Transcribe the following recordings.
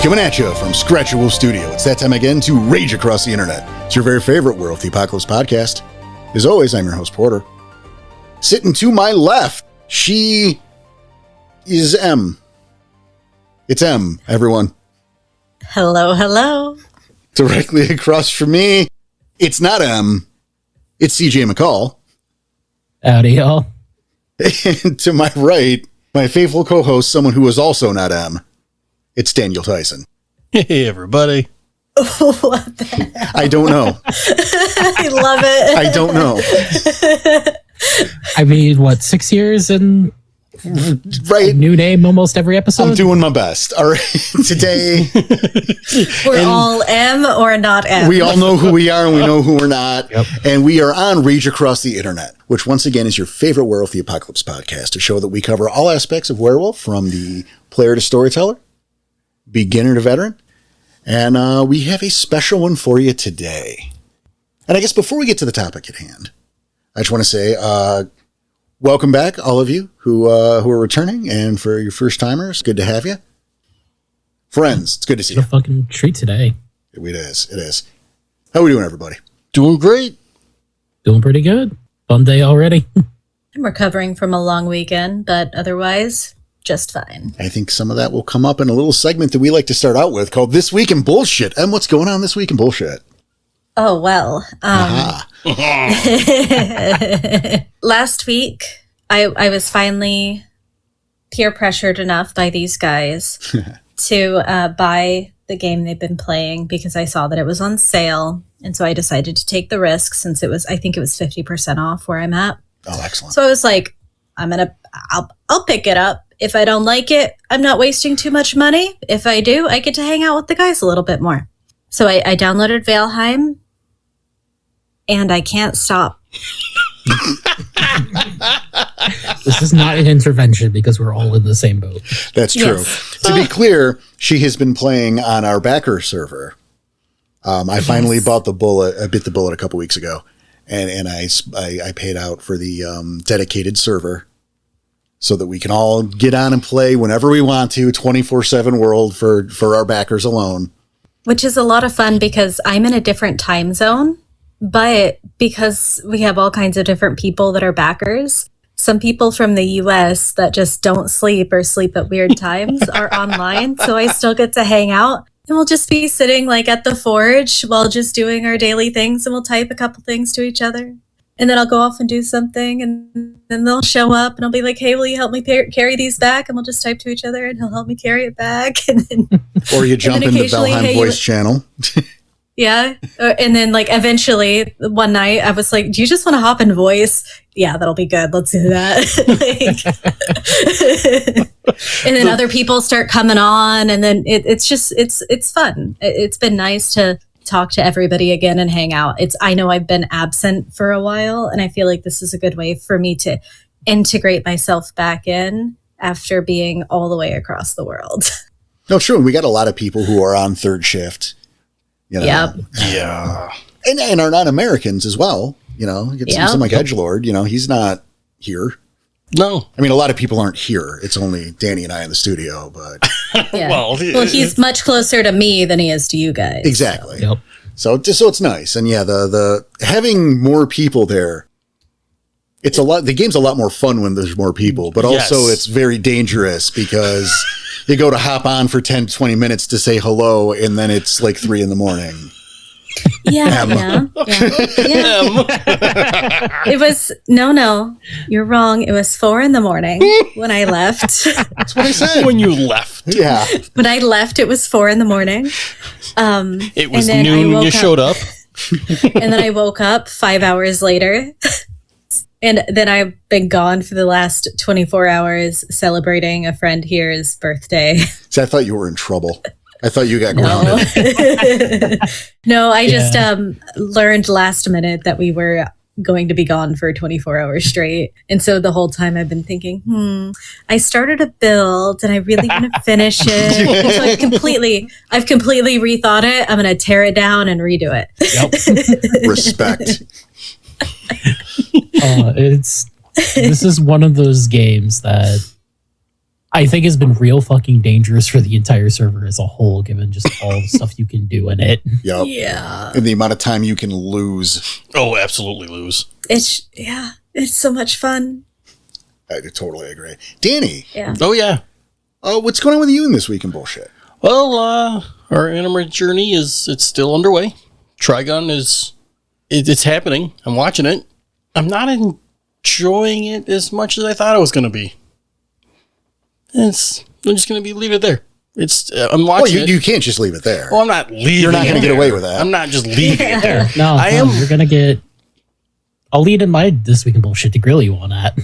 Coming at you from Scratch Wolf Studio. It's that time again to rage across the internet. It's your very favorite War of the Apocalypse podcast. As always, I'm your host, Porter. Sitting to my left, she is M. It's M, everyone. Hello, hello. Directly across from me, it's not M. It's CJ McCall. Howdy, y'all. And to my right, my faithful co-host, someone who is also not M. It's Daniel Tyson. Hey, everybody. What the hell? I don't know. I love it. I don't know. I mean, what, 6 years and Right. new name almost every episode? I'm doing my best. All right. Today, We're all M or not M. we all know who we are and we know who we're not. Yep. And we are on Rage Across the Internet, which once again is your favorite War of the Apocalypse podcast, a show that we cover all aspects of werewolf from the player to storyteller, beginner to veteran. And we have a special one for you today. And I guess before we get to the topic at hand, I just want to say, welcome back, all of you who are returning, and for your first timers, good to have you. Friends, it's good to see you. It's a fucking treat today. It is. It is. How are we doing, everybody? Doing great. Doing pretty good. Fun day already. I'm recovering from a long weekend, but otherwise, just fine. I think some of that will come up in a little segment that we like to start out with called This Week in Bullshit. And what's going on this week in bullshit? Oh, well. Last week, I was finally peer pressured enough by these guys to buy the game they've been playing because I saw that it was on sale. And so I decided to take the risk since I think it was 50% off where I'm at. Oh, excellent. So I was like, I'll pick it up. If I don't like it, I'm not wasting too much money. If I do, I get to hang out with the guys a little bit more. So I downloaded Valheim, and I can't stop. This is not an intervention because we're all in the same boat. That's true. Yes. To be clear, she has been playing on our backer server. I finally bought the bullet. I bit the bullet a couple weeks ago, and I paid out for the dedicated server so that we can all get on and play whenever we want to, 24/7 world for our backers alone. Which is a lot of fun because I'm in a different time zone, but because we have all kinds of different people that are backers, some people from the US that just don't sleep or sleep at weird times are online. So I still get to hang out, and we'll just be sitting like at the forge while just doing our daily things, and we'll type a couple things to each other. And then I'll go off and do something, and then they'll show up, and I'll be like, hey, will you help me carry these back? And we'll just type to each other, and he'll help me carry it back. And then, Or you jump into Valheim voice channel. yeah. And then, like, eventually, one night, I was like, do you just want to hop in voice? Yeah, that'll be good. Let's do that. And then other people start coming on, and then it's fun. It's been nice to talk to everybody again and hang out. I know I've been absent for a while, and I feel like this is a good way for me to integrate myself back in after being all the way across the world. No, true. We got a lot of people who are on third shift. You know, Yep. Yeah. and are not Americans as well. You know, you get something like Edgelord. You know, he's not here. No. I mean, a lot of people aren't here. It's only Danny and I in the studio, but Yeah. Well, He's much closer to me than he is to you guys. exactly. Yep. So it's nice. And yeah, the having more people there, it's a lot. The game's a lot more fun when there's more people, but also Yes. it's very dangerous because you go to hop on for 10, 20 minutes to say hello, and then it's like 3 a.m. Yeah. It was, no, you're wrong. It was 4 a.m. when I left. That's what I said. When you left, Yeah. When I left, it was 4 a.m. it was and then noon I when woke you up. showed up. And then I woke up 5 hours later. And then I've been gone for the last 24 hours celebrating a friend here's birthday. See, I thought you were in trouble. I thought you got grounded. No, I just learned last minute that we were going to be gone for 24 hours straight. And so the whole time I've been thinking, I started a build and I really want to finish it. So I've completely rethought it. I'm going to tear it down and redo it. Yep. Respect. This is one of those games that I think has been real fucking dangerous for the entire server as a whole, given just all the stuff you can do in it. Yep. Yeah. And the amount of time you can lose. Oh, absolutely lose. It's so much fun. I totally agree. Danny. Yeah. Oh, yeah. What's going on with you in This Week in Bullshit? Well, our anime journey it's still underway. Trigun it's happening. I'm watching it. I'm not enjoying it as much as I thought it was going to be. I'm just going to leave it there. I'm watching it. You can't just leave it there. Well, I'm not leaving. You're not going to get away with that. I'm not just leaving it there. No, you're going to get... I'll lead in my This Week in Bullshit to grill you on that.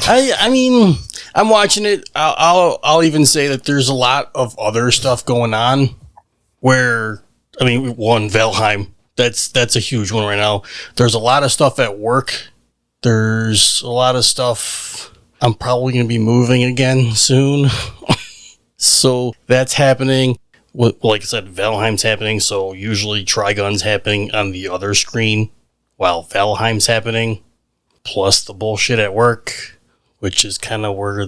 I mean, I'm watching it. I'll even say that there's a lot of other stuff going on where, I mean, one, Valheim, that's a huge one right now. There's a lot of stuff at work. There's a lot of stuff. I'm probably going to be moving again soon. So that's happening. Like I said, Valheim's happening. So usually Trigun's happening on the other screen while Valheim's happening. Plus the bullshit at work, which is kind of where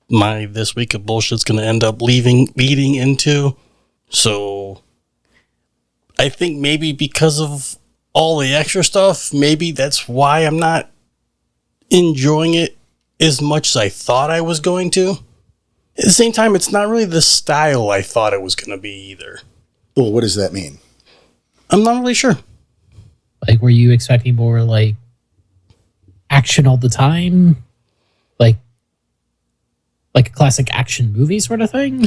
my This Week of Bullshit's going to end up leading into. So I think maybe because of all the extra stuff, maybe that's why I'm not enjoying it as much as I thought I was going to. At the same time, it's not really the style I thought it was going to be either. Well, what does that mean? I'm not really sure. Like, were you expecting more, like, action all the time? Like a classic action movie sort of thing?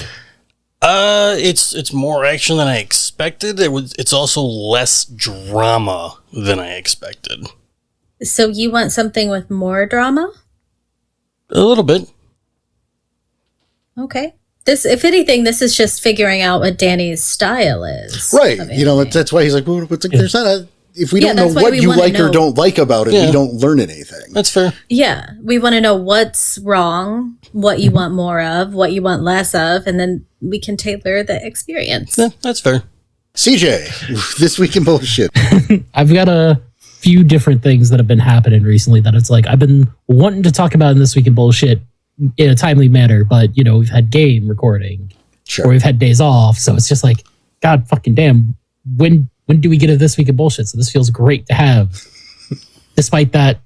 It's more action than I expected. It's also less drama than I expected. So you want something with more drama? A little bit. Okay. If anything, this is just figuring out what Danny's style is. Right. You know, that's why he's like, well, there's not a... If we don't know what you like or don't like about it, we don't learn anything. That's fair. Yeah. We want to know what's wrong, what you want more of, what you want less of, and then we can tailor the experience. Yeah, that's fair. CJ, This Week in Bullshit. I've got a few different things that have been happening recently that it's like I've been wanting to talk about in This Week in Bullshit in a timely manner, but, you know, we've had game recording. Sure. Or we've had days off, so it's just like, God fucking damn, when do we get a This Week of Bullshit? So this feels great to have, despite that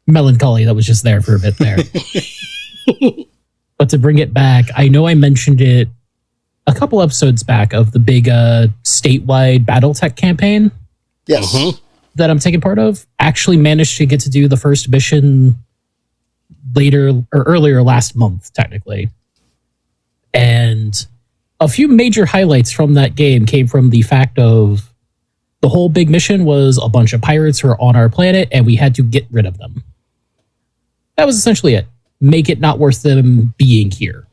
melancholy that was just there for a bit there. But to bring it back, I know I mentioned it a couple episodes back of the big statewide BattleTech campaign. Yes. That I'm taking part of. Actually managed to get to do the first mission earlier last month, technically. And a few major highlights from that game came from the fact of the whole big mission was a bunch of pirates who are on our planet and we had to get rid of them. That was essentially it. Make it not worth them being here.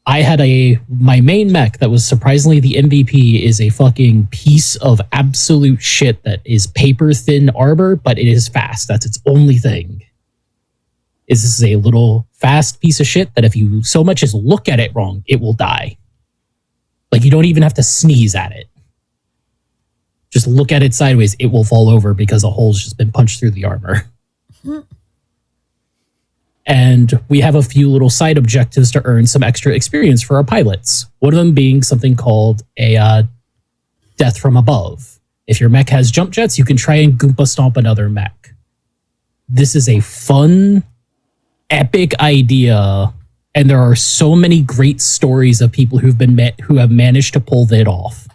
I had my main mech that was surprisingly the MVP is a fucking piece of absolute shit that is paper thin armor, but it is fast. That's its only thing. This is a little fast piece of shit that if you so much as look at it wrong, it will die. Like you don't even have to sneeze at it. Just look at it sideways, it will fall over because a hole's just been punched through the armor. And we have a few little side objectives to earn some extra experience for our pilots. One of them being something called a death from above. If your mech has jump jets, you can try and Goomba stomp another mech. This is a fun, epic idea, and there are so many great stories of people who have managed to pull that off.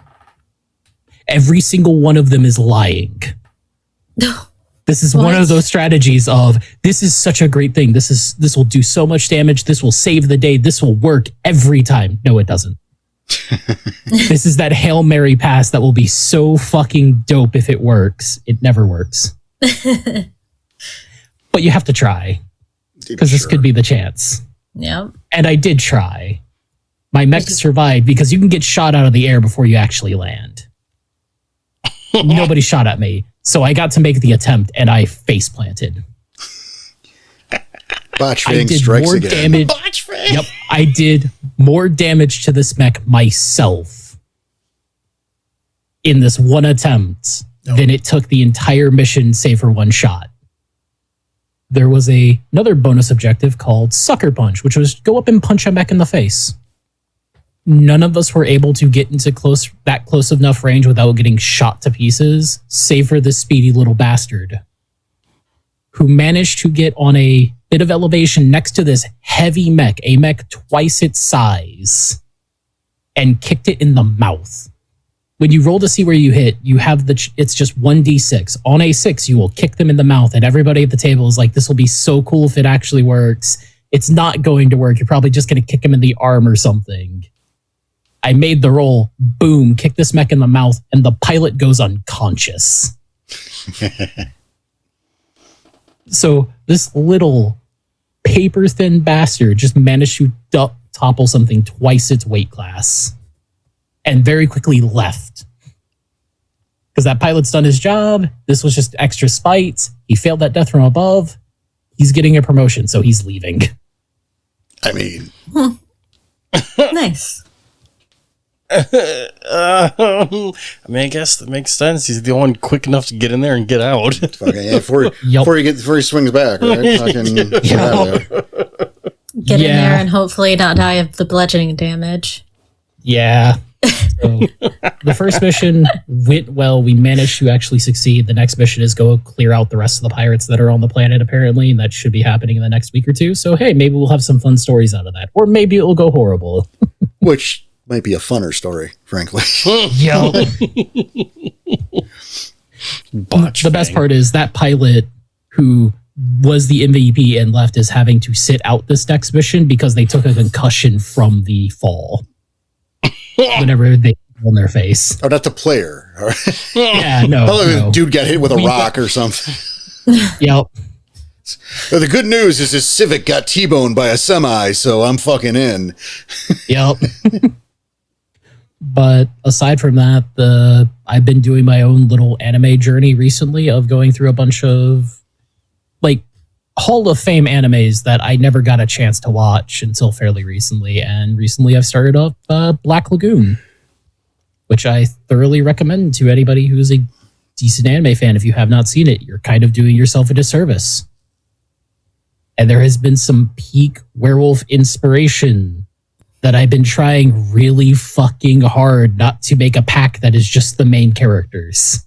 Every single one of them is lying. This is one of those strategies of, this is such a great thing. This will do so much damage. This will save the day. This will work every time. No, it doesn't. This is that Hail Mary pass that will be so fucking dope if it works. It never works. But you have to try. Because this could be the chance. Yeah. And I did try. My mech survived because you can get shot out of the air before you actually land. Nobody shot at me. So I got to make the attempt and I face planted. Botchfang strikes again. Yep, I did more damage to this mech myself in this one attempt than it took the entire mission, save for one shot. there was another bonus objective called Sucker Punch, which was go up and punch a mech in the face. None of us were able to get into that close enough range without getting shot to pieces, save for this speedy little bastard who managed to get on a bit of elevation next to this heavy mech, a mech twice its size, and kicked it in the mouth. When you roll to see where you hit, you have it's just 1d6. On a 6, you will kick them in the mouth, and everybody at the table is like, this will be so cool if it actually works. It's not going to work. You're probably just going to kick him in the arm or something. I made the roll, boom, kick this mech in the mouth, and the pilot goes unconscious. So this little paper-thin bastard just managed to topple something twice its weight class. And very quickly left. Because that pilot's done his job. This was just extra spite. He failed that death from above. He's getting a promotion, so he's leaving. I mean... Nice. I mean, I guess that makes sense. He's the only one quick enough to get in there and get out. Fucking, yeah, before he swings back, right? Fucking, Get in there and hopefully not die of the bludgeoning damage. Yeah. So the first mission went well. We managed to actually succeed. The next mission is go clear out the rest of the pirates that are on the planet, apparently, and that should be happening in the next week or two. So, hey, maybe we'll have some fun stories out of that. Or maybe it will go horrible. Which might be a funner story, frankly. Yo. The best part is that pilot who was the MVP and left is having to sit out this next mission because they took a concussion from the fall. Whenever they on their face. Oh, not the player. All right. Yeah, no. The dude got hit with a rock or something. Yep. The good news is his Civic got T-boned by a semi, so I'm fucking in. Yep. But aside from that, I've been doing my own little anime journey recently of going through a bunch of like Hall of Fame animes that I never got a chance to watch until fairly recently. And recently I've started up Black Lagoon, which I thoroughly recommend to anybody who's a decent anime fan. If you have not seen it, you're kind of doing yourself a disservice. And there has been some peak werewolf inspiration that I've been trying really fucking hard not to make a pack that is just the main characters.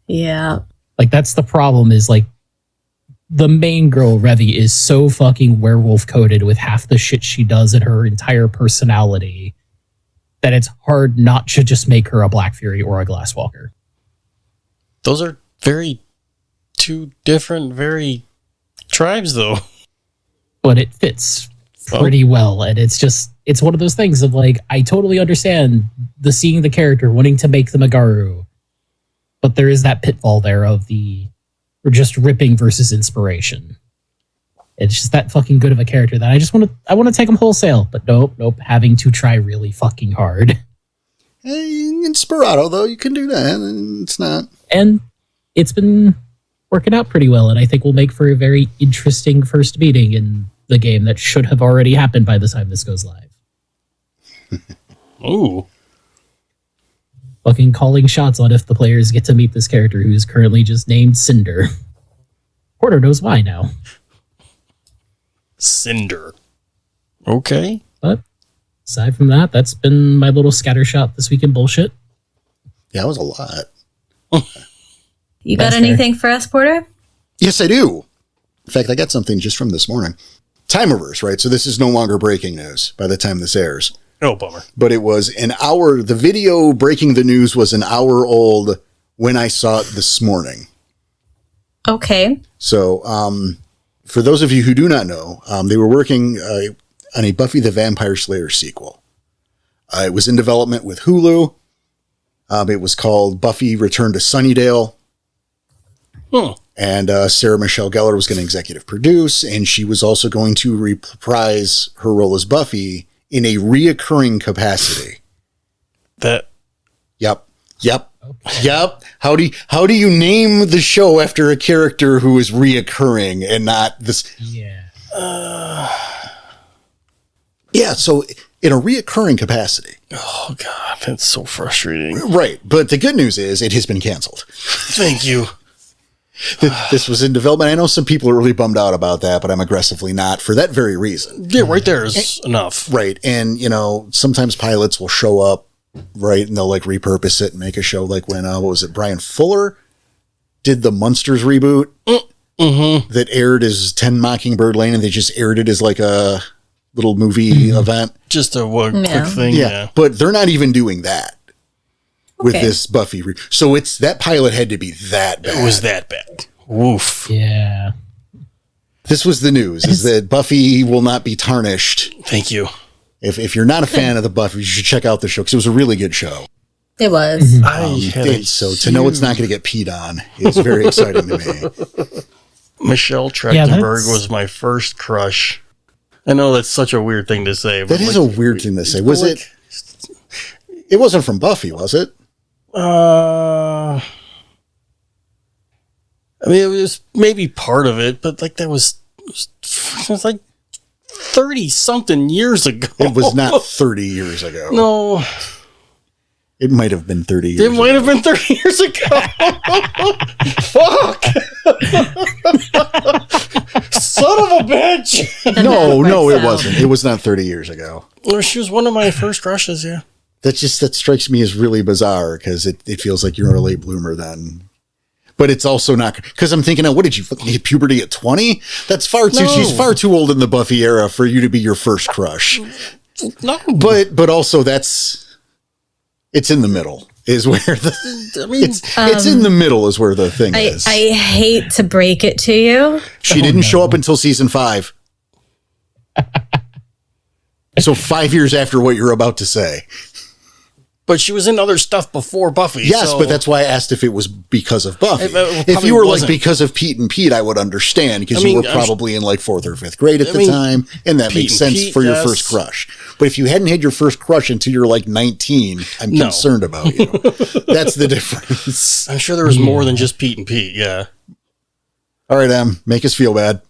Yeah. Like, that's the problem, is like the main girl, Revi, is so fucking werewolf coded with half the shit she does in her entire personality that it's hard not to just make her a Black Fury or a Glasswalker. Those are two different tribes, though. But it fits pretty well, and it's one of those things of like, I totally understand seeing the character wanting to make them a Garu, but there is that pitfall there of we're just ripping versus inspiration. It's just that fucking good of a character that I want to take them wholesale, but nope, having to try really fucking hard. Inspirato, though, you can do that. It's not. And it's been working out pretty well, and I think will make for a very interesting first meeting in the game that should have already happened by the time this goes live. Ooh. Fucking calling shots on if the players get to meet this character who is currently just named Cinder. Porter knows why now. Cinder. Okay. But aside from that, that's been my little scattershot this week in bullshit. Yeah, it was a lot. You got anything for us, Porter? Yes, I do. In fact, I got something just from this morning. Time reverse, right? So this is no longer breaking news by the time this airs. Oh, bummer. But it was an hour. The video breaking the news was an hour old when I saw it this morning. Okay. So for those of you who do not know, they were working on a Buffy the Vampire Slayer sequel. It was in development with Hulu. It was called Buffy Return to Sunnydale. And Sarah Michelle Gellar was going to executive produce, and she was also going to reprise her role as Buffy in a reoccurring capacity. Yep. How do you name the show after a character who is reoccurring and not this? Yeah. Yeah. So in a reoccurring capacity. Oh God, that's so frustrating. Right. But the good news is it has been canceled. Thank you. This was in development. I know some people are really bummed out about that, but I'm aggressively not for that very reason. Yeah, right there is enough. Right. And, sometimes pilots will show up, right, and they'll like repurpose it and make a show like when, what was it, Brian Fuller did the Munsters reboot that aired as 10 Mockingbird Lane, and they just aired it as like a little movie event. Just a quick thing. Yeah. But they're not even doing that with this Buffy. So that pilot had to be that bad. It was that bad. Woof. Yeah. This was the news, is that Buffy will not be tarnished. Thank you. If you're not a fan of the Buffy, you should check out the show, because it was a really good show. It was. So to know it's not going to get peed on is very exciting to me. Michelle Trachtenberg was my first crush. I know that's such a weird thing to say. But that is a weird thing to say. Was it? It wasn't from Buffy, was it? I mean, it was maybe part of it, but like it was like 30 something years ago. It was not 30 years ago. No. It might have been 30 years ago. It might have been 30 years ago. Fuck. Son of a bitch. No, it wasn't. It was not 30 years ago. Well, she was one of my first crushes, yeah. That strikes me as really bizarre, because it feels like you're a late bloomer then. But it's also not, because I'm thinking, what did you fucking hit puberty at 20? That's far too, she's far too old in the Buffy era for you to be your first crush. No. But also it's in the middle is where it's in the middle is where the thing is. I hate to break it to you. She didn't show up until season 5. So 5 years after what you're about to say. But she was in other stuff before Buffy. Yes, but that's why I asked if it was because of Buffy. If you were like because of Pete and Pete, I would understand, because you were probably in like 4th or 5th grade at the time, and that makes sense for your first crush. But if you hadn't had your first crush until you're like 19, I'm concerned about you. That's the difference. I'm sure there was more than just Pete and Pete, yeah. All right, Em, make us feel bad.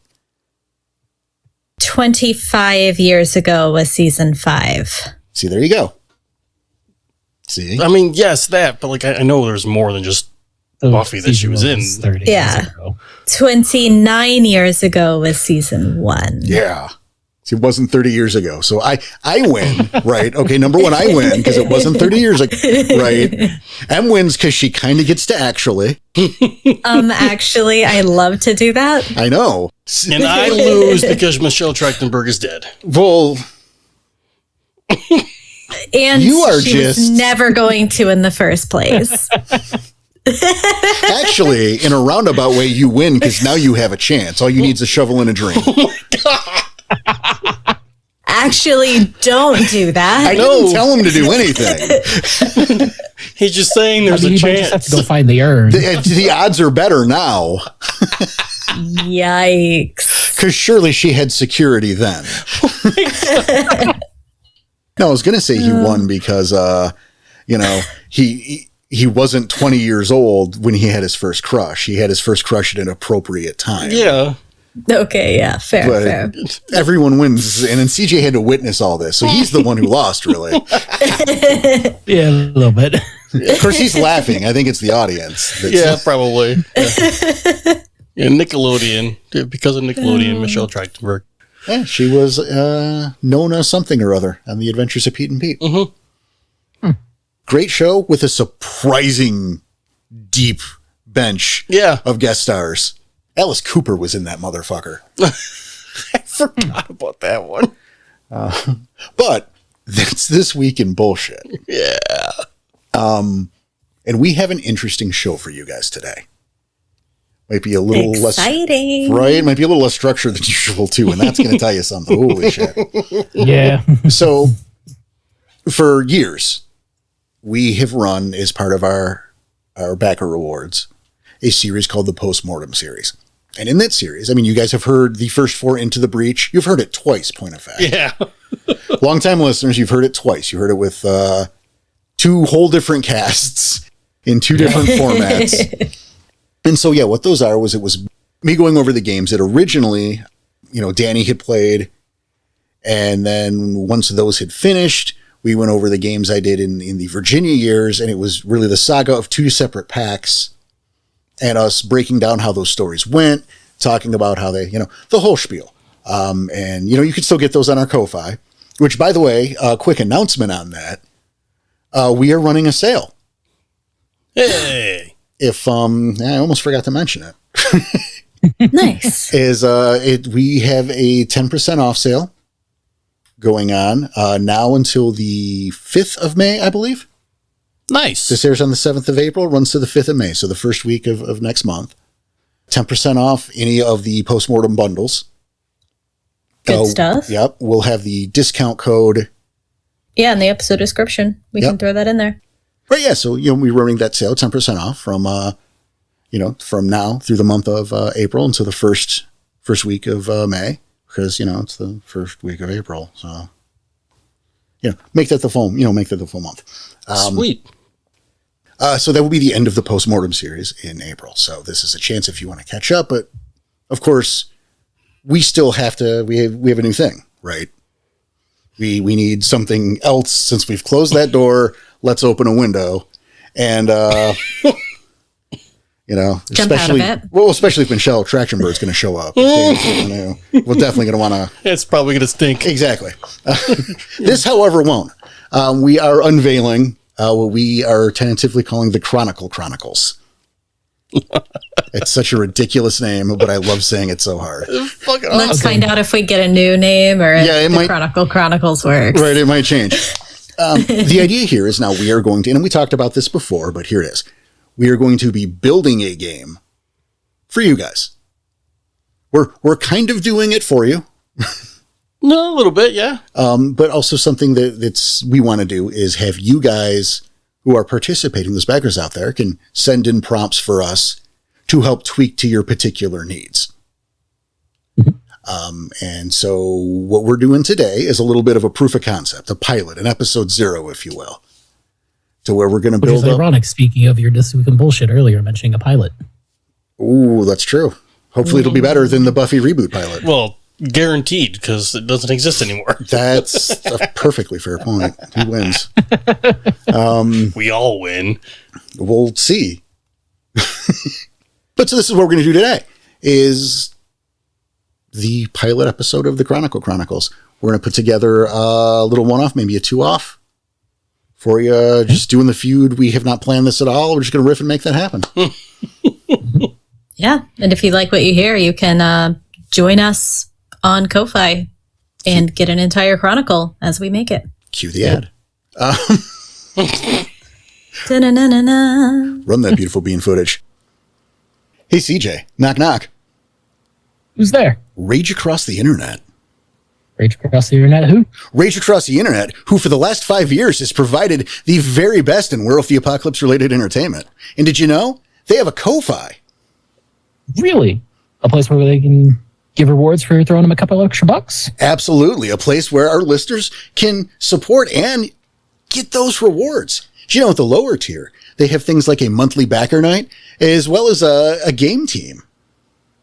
25 years ago was season 5. See, there you go. See? I mean, yes, that, but like I know there's more than just Buffy that she was in. 30 years ago. 29 years ago was season 1. Yeah. See, it wasn't 30 years ago. So I win, right? Okay, number one, I win because it wasn't 30 years ago, right? Em wins because she kind of gets to actually. Actually, I love to do that. I know. And I lose because Michelle Trachtenberg is dead. Well... And she was never going to in the first place. Actually, in a roundabout way, you win because now you have a chance. All you need is a shovel and a dream. Oh my God. Actually, don't do that. I didn't tell him to do anything. He's just saying there's a chance. You just have to go find the urn. The odds are better now. Yikes. Because surely she had security then. No, I was going to say he won because, he wasn't 20 years old when he had his first crush. He had his first crush at an appropriate time. Yeah. Okay, yeah, fair. Everyone wins, and then CJ had to witness all this, so he's the one who lost, really. Yeah, a little bit. Of course, he's laughing. I think it's the audience. Probably. Yeah, Nickelodeon. Because of Nickelodeon, Michelle Trachtenberg. Yeah, she was known as something or other on The Adventures of Pete and Pete. Mm-hmm. Great show with a surprising deep bench of guest stars. Alice Cooper was in that motherfucker. I forgot about that one. But that's This Week in Bullshit. Yeah. And we have an interesting show for you guys today. Might be a little exciting. Less, right? Might be a little less structured than usual too, and that's going to tell you something. Holy shit! Yeah. So, for years, we have run as part of our backer rewards a series called the Postmortem series, and in that series, I mean, you guys have heard the first 4 Into the Breach. You've heard it twice. Point of fact. Yeah. Longtime listeners, you've heard it twice. You heard it with 2 whole different casts in 2 different formats. And so, what those are was it was me going over the games that originally, Danny had played. And then once those had finished, we went over the games I did in the Virginia years. And it was really the saga of 2 separate packs and us breaking down how those stories went, talking about how they, the whole spiel. And, you can still get those on our Ko-Fi, which, by the way, a quick announcement on that. We are running a sale. Hey. If, I almost forgot to mention it. Nice. We have a 10% off sale going on now until the 5th of May, I believe. Nice. This airs on the 7th of April, runs to the 5th of May, so the first week of next month. 10% off any of the postmortem bundles. Good stuff. Yep. We'll have the discount code. Yeah, in the episode description. We can throw that in there. Right, yeah. So, we're running that sale 10% off from, from now through the month of April until the first week of May, because, it's the first week of April. So, make that the full month. Sweet. So that will be the end of the postmortem series in April. So this is a chance if you want to catch up, but of course we still have to, we have a new thing, right? We need something else since we've closed that door. Let's open a window and, Jump out of it. Especially if Michelle Tractionbird's going to show up. We're definitely going to want to. It's probably going to stink. Exactly. This, however, won't. We are unveiling what we are tentatively calling the Chronicle Chronicles. It's such a ridiculous name, but I love saying it so hard. Fucking Let's find out if we get a new name or if the Chronicle Chronicles works. Right, it might change. The idea here is now we are going to, and we talked about this before, but here it is. We are going to be building a game for you guys. We're kind of doing it for you. No, a little bit, yeah. But also something that's we want to do is have you guys who are participating, those backers out there, can send in prompts for us to help tweak to your particular needs. And so what we're doing today is a little bit of a proof of concept, a pilot, an episode 0, if you will, to where we're going to build up. Which is ironic, speaking of your dystopian bullshit earlier, mentioning a pilot. Ooh, that's true. Hopefully it'll be better than the Buffy reboot pilot. Well, guaranteed, because it doesn't exist anymore. That's a perfectly fair point. Who wins? We all win. We'll see. But so this is what we're going to do today, is the pilot episode of the Chronicle Chronicles. We're going to put together a little one-off, maybe a 2-off for you. Just doing the feud. We have not planned this at all. We're just going to riff and make that happen. Yeah. And if you like what you hear, you can join us on Ko-Fi and get an entire Chronicle as we make it. Cue the ad. Da-na-na-na-na. Run that beautiful bean footage. Hey, CJ. Knock, knock. Who's there? Rage Across the Internet. Rage Across the Internet who? Rage Across the Internet, who for the last 5 years has provided the very best in Werewolf the Apocalypse related entertainment. And did you know? They have a Ko-Fi. Really? A place where they can give rewards for throwing them a couple extra bucks? Absolutely. A place where our listeners can support and get those rewards. Do you know, at the lower tier, they have things like a monthly backer night, as well as a game team.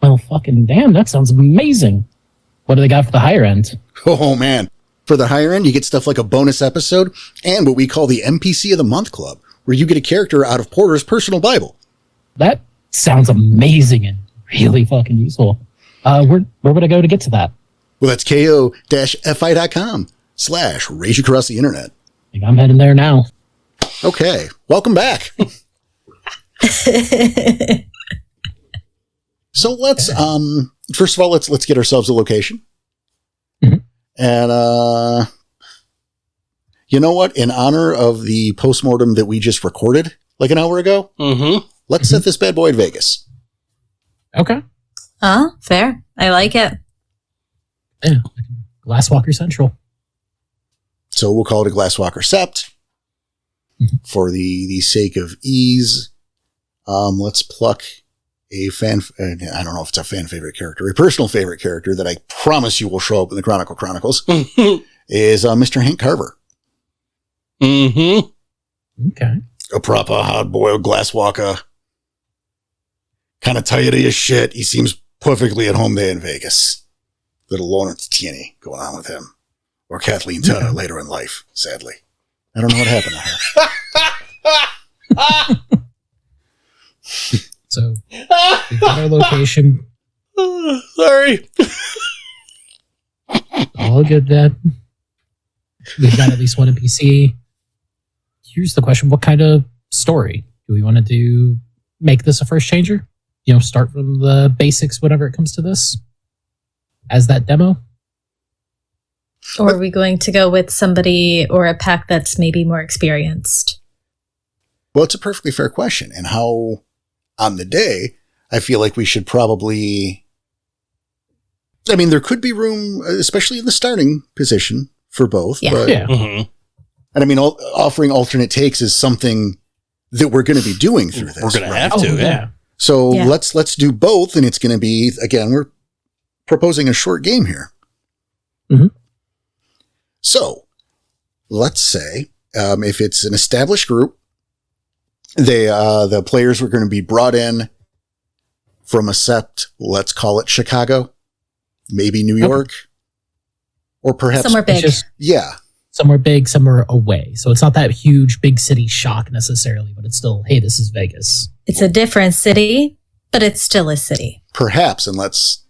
Well, fucking damn, that sounds amazing. What do they got for the higher end? Oh, man. For the higher end, you get stuff like a bonus episode and what we call the NPC of the Month Club, where you get a character out of Porter's personal Bible. That sounds amazing and really fucking useful. Where would I go to get to that? Well, that's ko-fi.com/Rage Across the Internet. I think I'm heading there now. Okay. Welcome back. So let's, first of all, let's get ourselves a location. Mm-hmm. And, you know what? In honor of the postmortem that we just recorded like an hour ago, let's set this bad boy in Vegas. Okay. Fair. I like it. Yeah. Glasswalker Central. So we'll call it a Glasswalker Sept for the sake of ease. Let's pluck a I don't know if it's a fan favorite character, a personal favorite character that I promise you will show up in the Chronicle Chronicles is Mr. Hank Carver. Okay. A proper hard-boiled Glasswalker. Kind of tired of his shit. He seems perfectly at home there in Vegas. Little Lawrence Tierney going on with him. Or Kathleen Turner later in life, sadly. I don't know what happened to her. So we've got our location. Sorry. All good then. We've got at least one NPC. Here's the question. What kind of story do we want to make this a first changer? Start from the basics whenever it comes to this as that demo? Or are we going to go with somebody or a pack that's maybe more experienced? Well, it's a perfectly fair question. And how on the day, I feel like we should probably, there could be room, especially in the starting position for both. Yeah. But, Yeah. Mm-hmm. And offering alternate takes is something that we're going to be doing through this. We're going right? to have to, yeah. So Yeah. let's do both. And it's going to be, again, we're proposing a short game here. Mhm. So let's say, if it's an established group, the players were going to be brought in from a sept, let's call it Chicago, maybe New York, or perhaps Somewhere big. Yeah. Somewhere big, somewhere away. So it's not that huge big city shock necessarily, but it's still, hey, this is Vegas. It's a different city, but it's still a city. Perhaps, and let's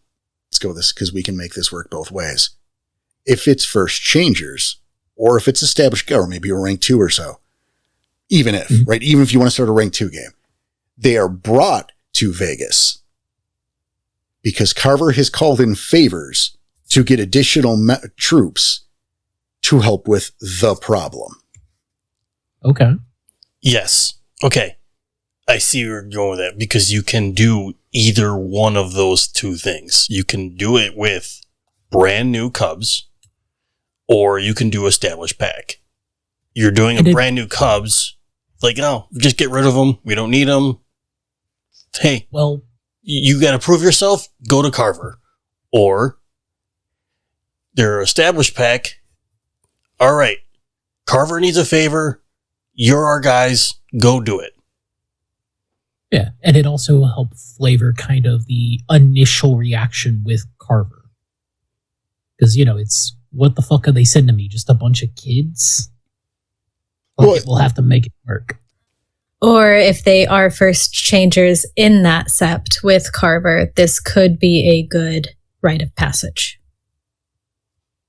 go with this because we can make this work both ways. If it's first changers, or if it's established go, or maybe a rank 2 or so, even if, right? Even if you want to start a rank 2 game, they are brought to Vegas because Carver has called in favors to get additional troops to help with the problem. Okay. Yes. Okay. I see where you're going with that because you can do either one of those two things. You can do it with brand new Cubs, or you can do established pack. You're doing a brand new Cubs, like, no, just get rid of them. We don't need them. Hey, well, you got to prove yourself. Go to Carver. Or they're established pack. All right, Carver needs a favor. You're our guys. Go do it. yeah. And it also helped flavor kind of the initial reaction with Carver. Because, it's, what the fuck are they sending me? Just a bunch of kids? We'll have to make it work. Or if they are first changers in that sept with Carver, this could be a good rite of passage.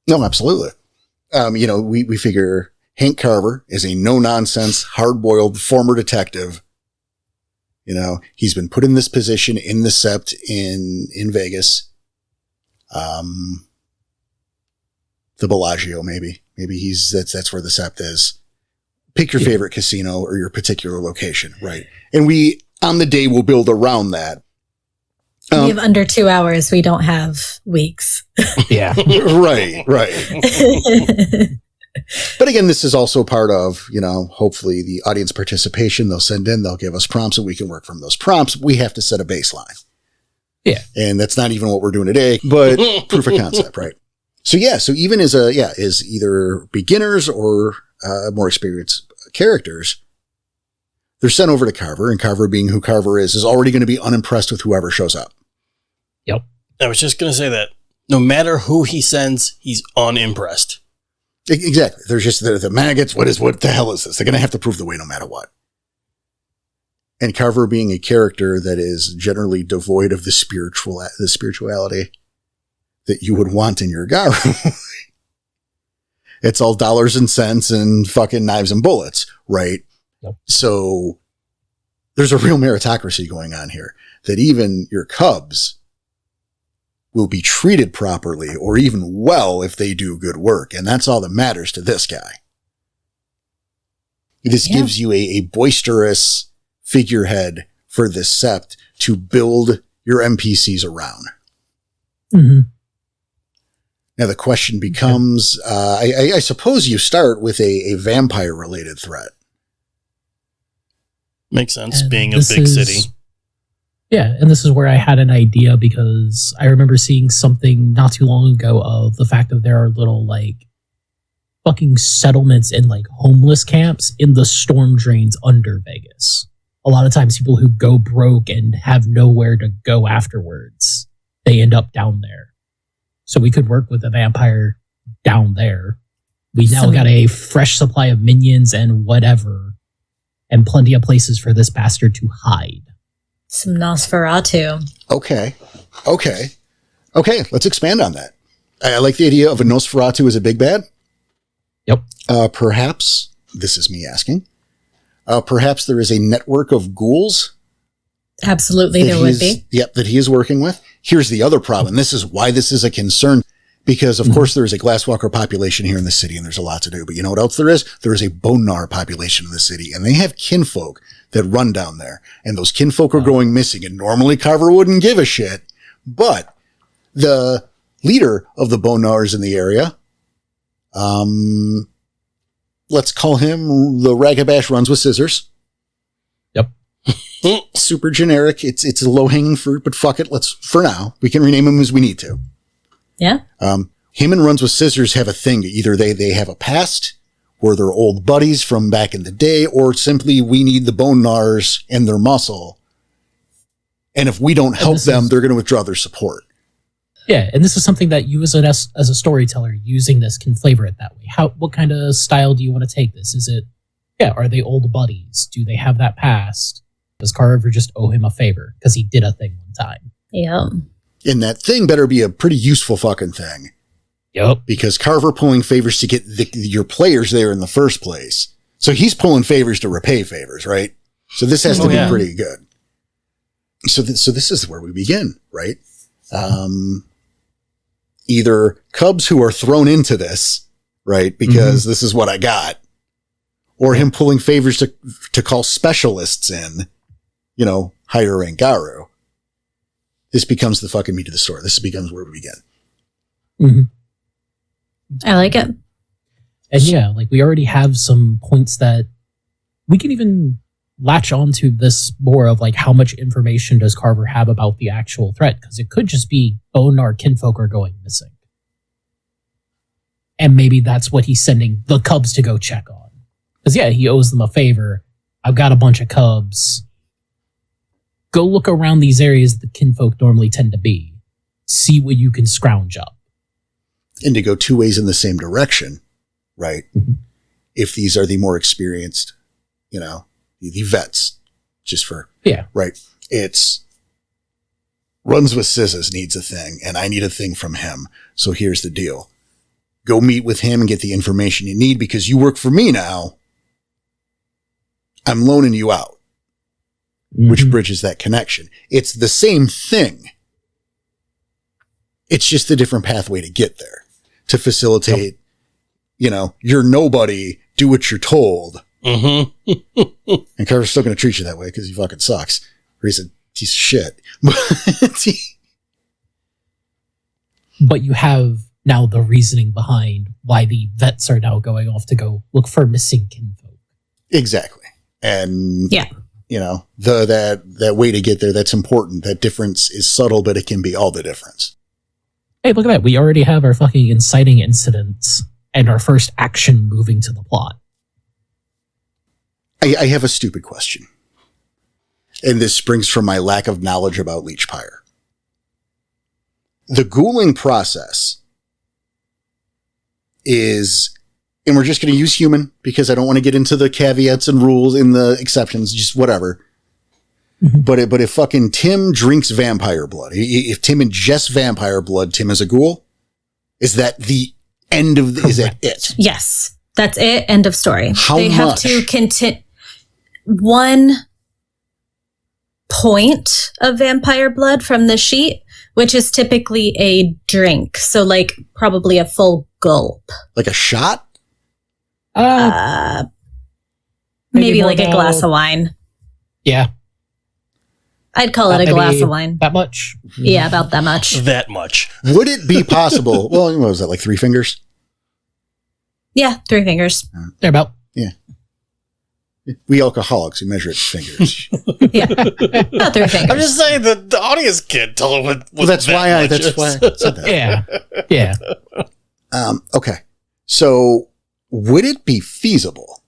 No, absolutely. We figure Hank Carver is a no-nonsense, hard-boiled former detective. He's been put in this position in the sept in Vegas. The Bellagio, maybe that's where the sept is. Pick your favorite casino or your particular location, right? And we, on the day, will build around that. We have under 2 hours. We don't have weeks. Yeah. Right. But again, this is also part of, hopefully the audience participation. They'll send in, they'll give us prompts, and we can work from those prompts. We have to set a baseline. Yeah. And that's not even what we're doing today, but proof of concept, right? So even as is either beginners or more experienced characters, they're sent over to Carver, and Carver, being who Carver is already going to be unimpressed with whoever shows up. Yep. I was just going to say that no matter who he sends, he's unimpressed. Exactly. There's just the maggots. What the hell is this? They're going to have to prove the way no matter what. And Carver, being a character that is generally devoid of the spirituality that you would want in your Garu. It's all dollars and cents and fucking knives and bullets, right? Yep. So there's a real meritocracy going on here, that even your Cubs will be treated properly or even well if they do good work. And that's all that matters to this guy. This gives you a boisterous figurehead for this sept to build your NPCs around. Mm-hmm. Now the question becomes, I suppose you start with a vampire-related threat. Makes sense, And being a big city. Yeah, and this is where I had an idea, because I remember seeing something not too long ago of the fact that there are little, fucking settlements and, homeless camps in the storm drains under Vegas. A lot of times people who go broke and have nowhere to go afterwards, they end up down there. So we could work with a vampire down there. We now got a fresh supply of minions and whatever, and plenty of places for this bastard to hide. Some Nosferatu. Okay. Let's expand on that. I like the idea of a Nosferatu as a big bad. Yep. Perhaps, this is me asking, perhaps there is a network of ghouls. Absolutely, there would be. Yep, that he is working with. Here's the other problem. This is why this is a concern. Because, of course, there is a Glasswalker population here in the city, and there's a lot to do. But you know what else there is? There is a Bonar population in the city, and they have kinfolk that run down there. And those kinfolk are going missing. And normally Carver wouldn't give a shit. But the leader of the Bonars in the area, let's call him the Ragabash Runs with Scissors. Yep. Super generic. It's a low-hanging fruit, but fuck it. For now, we can rename him as we need to. Yeah. Him and Runs with Scissors have a thing. Either they have a past where they're old buddies from back in the day, or simply we need the Bonars and their muscle. And if we don't help them, they're going to withdraw their support. Yeah, and this is something that you as a storyteller using this can flavor it that way. What kind of style do you want to take this? Is it, are they old buddies? Do they have that past? Does Carver just owe him a favor because he did a thing one time? Yeah. And that thing better be a pretty useful fucking thing. Yep. Because Carver pulling favors to get your players there in the first place. So he's pulling favors to repay favors, right? So this has to be pretty good. So this is where we begin, right? Either Cubs who are thrown into this, right? Because this is what I got. Or him pulling favors to call specialists in, higher rank Garu. This becomes the fucking meat of the story. This becomes where we begin. Mm-hmm. I like it. And we already have some points that we can even latch onto this more of how much information does Carver have about the actual threat? Because it could just be Bonar kinfolk are going missing. And maybe that's what he's sending the Cubs to go check on. Because he owes them a favor. I've got a bunch of Cubs. Go look around these areas that kinfolk normally tend to be. See what you can scrounge up. And to go two ways in the same direction, right? Mm-hmm. If these are the more experienced, the vets, just for, right? It's Runs with Scissors needs a thing, and I need a thing from him. So here's the deal. Go meet with him and get the information you need because you work for me now. I'm loaning you out. Which bridges that connection. It's the same thing. It's just a different pathway to get there. To facilitate, you're nobody, do what you're told. Mm-hmm. And Carver's still going to treat you that way because he fucking sucks. Or he's a piece of shit. But you have now the reasoning behind why the vets are now going off to go look for missing kinfolk. Exactly. And that way to get there, that's important. That difference is subtle, but it can be all the difference. Hey, look at that. We already have our fucking inciting incidents and our first action moving to the plot. I have a stupid question. And this springs from my lack of knowledge about Leechpire. The ghouling process is, and we're just going to use human because I don't want to get into the caveats and rules and the exceptions, just whatever. Mm-hmm. But if fucking Tim drinks vampire blood, if Tim ingests vampire blood, Tim is a ghoul? Is that the end of is that it? Yes. That's it. End of story. How they much? Have to continue 1 point of vampire blood from the sheet, which is typically a drink. So probably a full gulp. Like a shot? Maybe like a glass of wine. Yeah. I'd call it a glass of wine. That much? Yeah, about that much. That much. Would it be possible? Well, what was that, like 3 fingers? Yeah, 3 fingers. They're about. Yeah. We alcoholics, we measure it in fingers. Yeah, about 3 fingers. I'm just saying that the audience can't tell what. Well, that's why I said that. Yeah. Okay. So, would it be feasible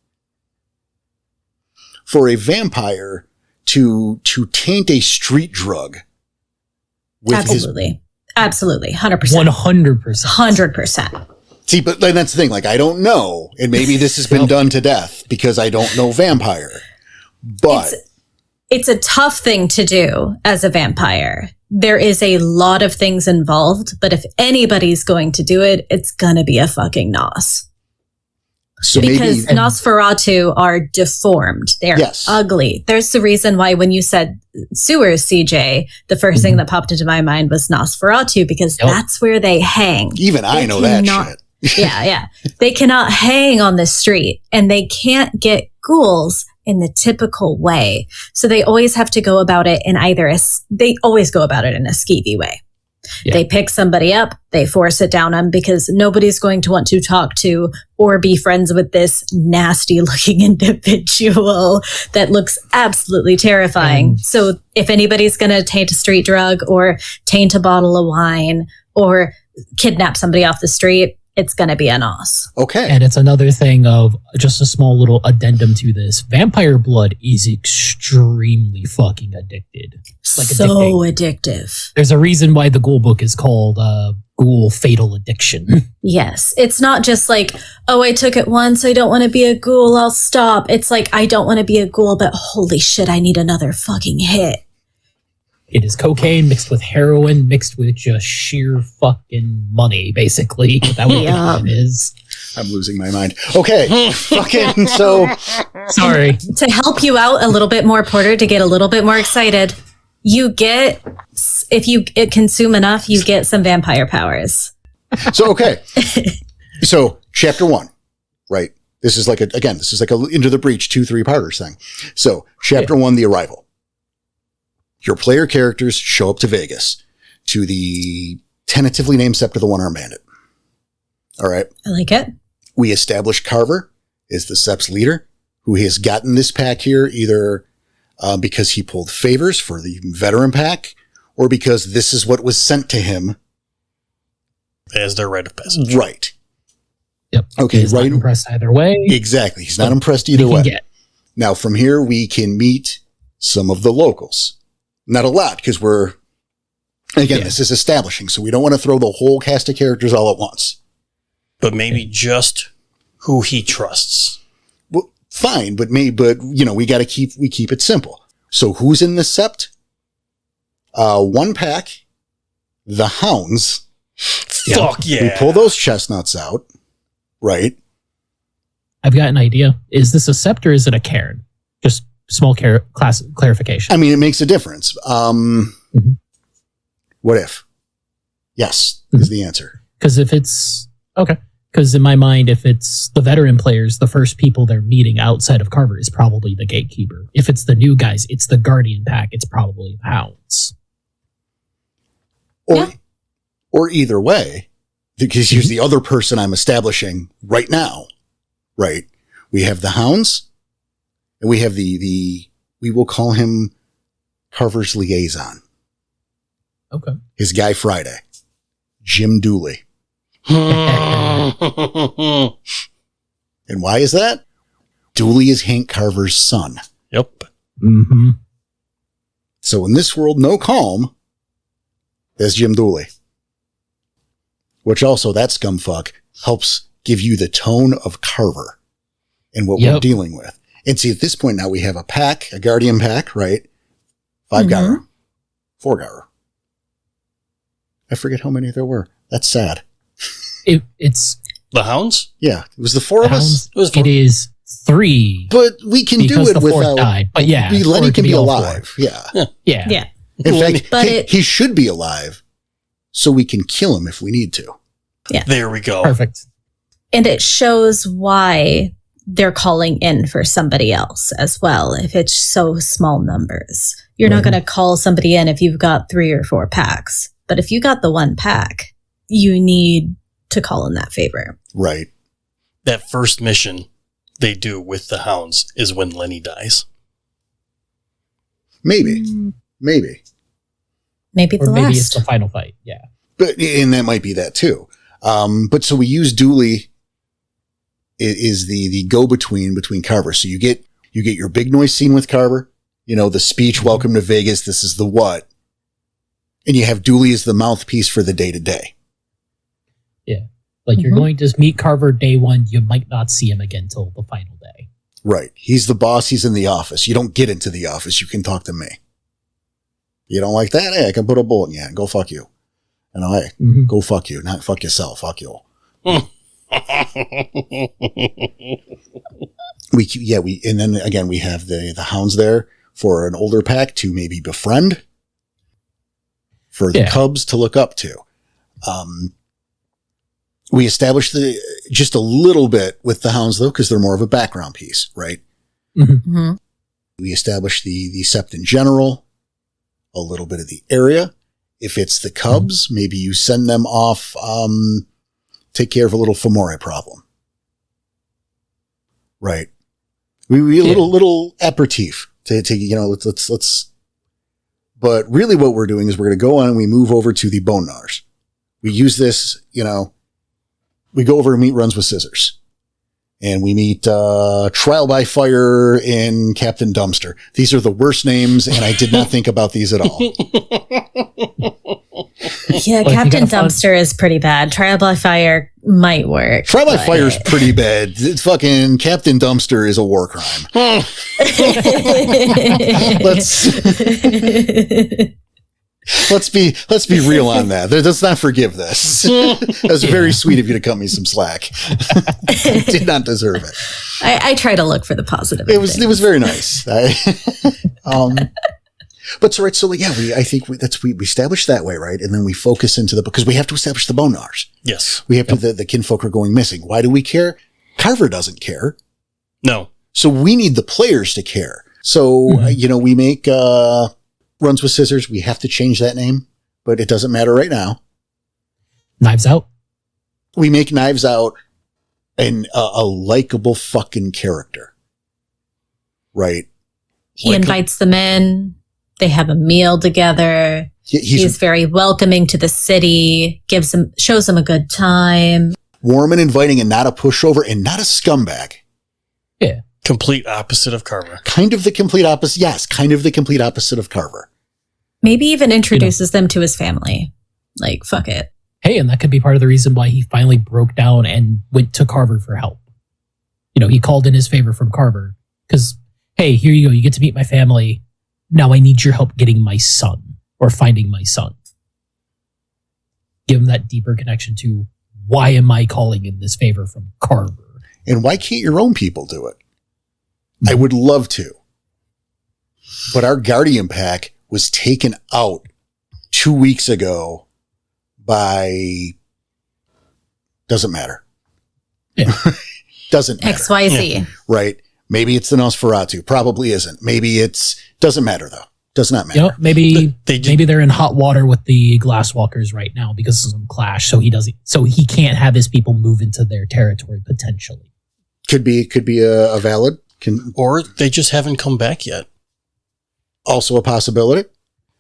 for a vampire to taint a street drug with Absolutely. 100%. 100%. 100%. See, but that's the thing. I don't know, and maybe this has been done to death because I don't know vampire. But it's a tough thing to do as a vampire. There is a lot of things involved, but if anybody's going to do it, it's gonna be a fucking Nos. So because maybe Nosferatu are deformed. They're Yes. ugly. There's the reason why when you said sewers, CJ, the 1st thing that popped into my mind was Nosferatu, because that's where they hang. even I know that shit. Yeah. They cannot hang on the street, and they can't get ghouls in the typical way. So they always have to go about it in they always go about it in a skeevy way. Yeah. They pick somebody up, they force it down them, because nobody's going to want to talk to or be friends with this nasty looking individual that looks absolutely terrifying. So if anybody's going to taint a street drug or taint a bottle of wine or kidnap somebody off the street, it's going to be a Nos. Okay. And it's another thing of just a small little addendum to this. Vampire blood is extremely fucking addicted. Like so addictive. There's a reason why the ghoul book is called Ghoul Fatal Addiction. Yes. It's not just like, oh, I took it once, I don't want to be a ghoul, I'll stop. It's like, I don't want to be a ghoul, but holy shit, I need another fucking hit. It is cocaine mixed with heroin, mixed with just sheer fucking money, basically. That what it is. I'm losing my mind. Okay. Fucking so. Sorry. To help you out a little bit more, Porter, to get a little bit more excited, you get, if you consume enough, you get some vampire powers. So, okay. So, chapter 1, right? This is like this is like a Into the Breach 2-3-parters thing. So, chapter 1, The Arrival. Your player characters show up to Vegas to the tentatively named Sept of the One-Armed Bandit. All right. I like it. We establish Carver is the Sept's leader, who has gotten this pack here either because he pulled favors for the veteran pack or because this is what was sent to him as their rite of passage. Right. Yep. Okay. He's right. not impressed either way. Exactly. He's not impressed either way. Now, from here, we can meet some of the locals. Not a lot, because this is establishing, so we don't want to throw the whole cast of characters all at once. But maybe just who he trusts. Well, fine, but we got to keep it simple. So who's in the Sept? One pack, the Hounds. Fuck yeah. We pull those chestnuts out, right? I've got an idea. Is this a Sept or is it a Cairn? Just small clarification. I mean, it makes a difference. What if? Yes, is the answer. Because if it's... Okay. Because in my mind, if it's the veteran players, the first people they're meeting outside of Carver is probably the Gatekeeper. If it's the new guys, it's the Guardian pack. It's probably the Hounds. Or either way, because here's the other person I'm establishing right now, right? We have the Hounds, and we have we will call him Carver's liaison. Okay. His guy Friday, Jim Dooley. And why is that? Dooley is Hank Carver's son. Yep. Mm-hmm. So in this world, no calm, there's Jim Dooley. Which also, that scumfuck helps give you the tone of Carver and what we're dealing with. And see, at this point now we have a pack, a Guardian pack, right? 5 Gara. 4 Gara. I forget how many there were. That's sad. It's... The Hounds? Yeah. It was the 4 of us. It is 3. But we can do it without... died. But yeah. Lenny can be alive. Yeah. In fact, he should be alive so we can kill him if we need to. Yeah. There we go. Perfect. And it shows why they're calling in for somebody else as well, if it's so small numbers. You're not going to call somebody in if you've got 3 or 4 packs. But if you got the 1 pack, you need to call in that favor. Right. That first mission they do with the Hounds is when Lenny dies. Maybe. Maybe it's the final fight. Yeah. And that might be that too. But so we use Dooley is the go-between between Carver. So you get your big noise scene with Carver, the speech, welcome to Vegas, this is the what. And you have Dooley as the mouthpiece for the day-to-day. Yeah. Like you're going to meet Carver day 1, you might not see him again till the final day. Right. He's the boss. He's in the office. You don't get into the office. You can talk to me. You don't like that? Hey, I can put a bullet in you. Go fuck you. And hey, go fuck you. Not fuck yourself. Fuck you. And then again, we have the Hounds there for an older pack to maybe befriend, for the cubs to look up to. We established just a little bit with the Hounds though, because they're more of a background piece, right? Mm-hmm. We established the Sept in general, a little bit of the area. If it's the cubs, maybe you send them off, take care of a little Fomori problem. Right. We a little aperitif to let's, but really what we're doing is we're going to go on and we move over to the bone gnars. We use this, we go over and meet runs with scissors, and we meet, Trial by Fire and Captain Dumpster. These are the worst names, and I did not think about these at all. Yeah, Captain Dumpster is pretty bad. Trial by Fire might work. Trial by Fire is pretty bad. It's fucking Captain Dumpster is a war crime. Let's be real on that. Let's not forgive this. That's very sweet of you to cut me some slack. Did not deserve it. I try to look for the positive. It was very nice. But so right, so yeah, I think we established that way, right? And then we focus into because we have to establish the bone gnars. Yes, we have to. The kinfolk are going missing. Why do we care? Carver doesn't care. No. So we need the players to care. So we make Runs with Scissors. We have to change that name, but it doesn't matter right now. Knives Out. We make Knives Out a likable fucking character, right? He invites them in. They have a meal together. He's very welcoming to the city, shows them a good time. Warm and inviting and not a pushover and not a scumbag. Yeah. Complete opposite of Carver. Kind of the complete opposite. Yes, kind of the complete opposite of Carver. Maybe even introduces them to his family. Like, fuck it. Hey, and that could be part of the reason why he finally broke down and went to Carver for help. He called in his favor from Carver. Because, hey, here you go. You get to meet my family. Now I need your help getting my son or finding my son. Give him that deeper connection to why am I calling in this favor from Carver? And why can't your own people do it? I would love to. But our Guardian pack was taken out 2 weeks ago by... Doesn't matter. Yeah. Doesn't matter. XYZ. Yeah. Right. Maybe it's the Nosferatu. Probably isn't. Maybe it's... Doesn't matter, though. Does not matter. Maybe they're in hot water with the Glasswalkers right now because of some clash, so he can't have his people move into their territory potentially. Could be a valid... Or they just haven't come back yet. Also a possibility.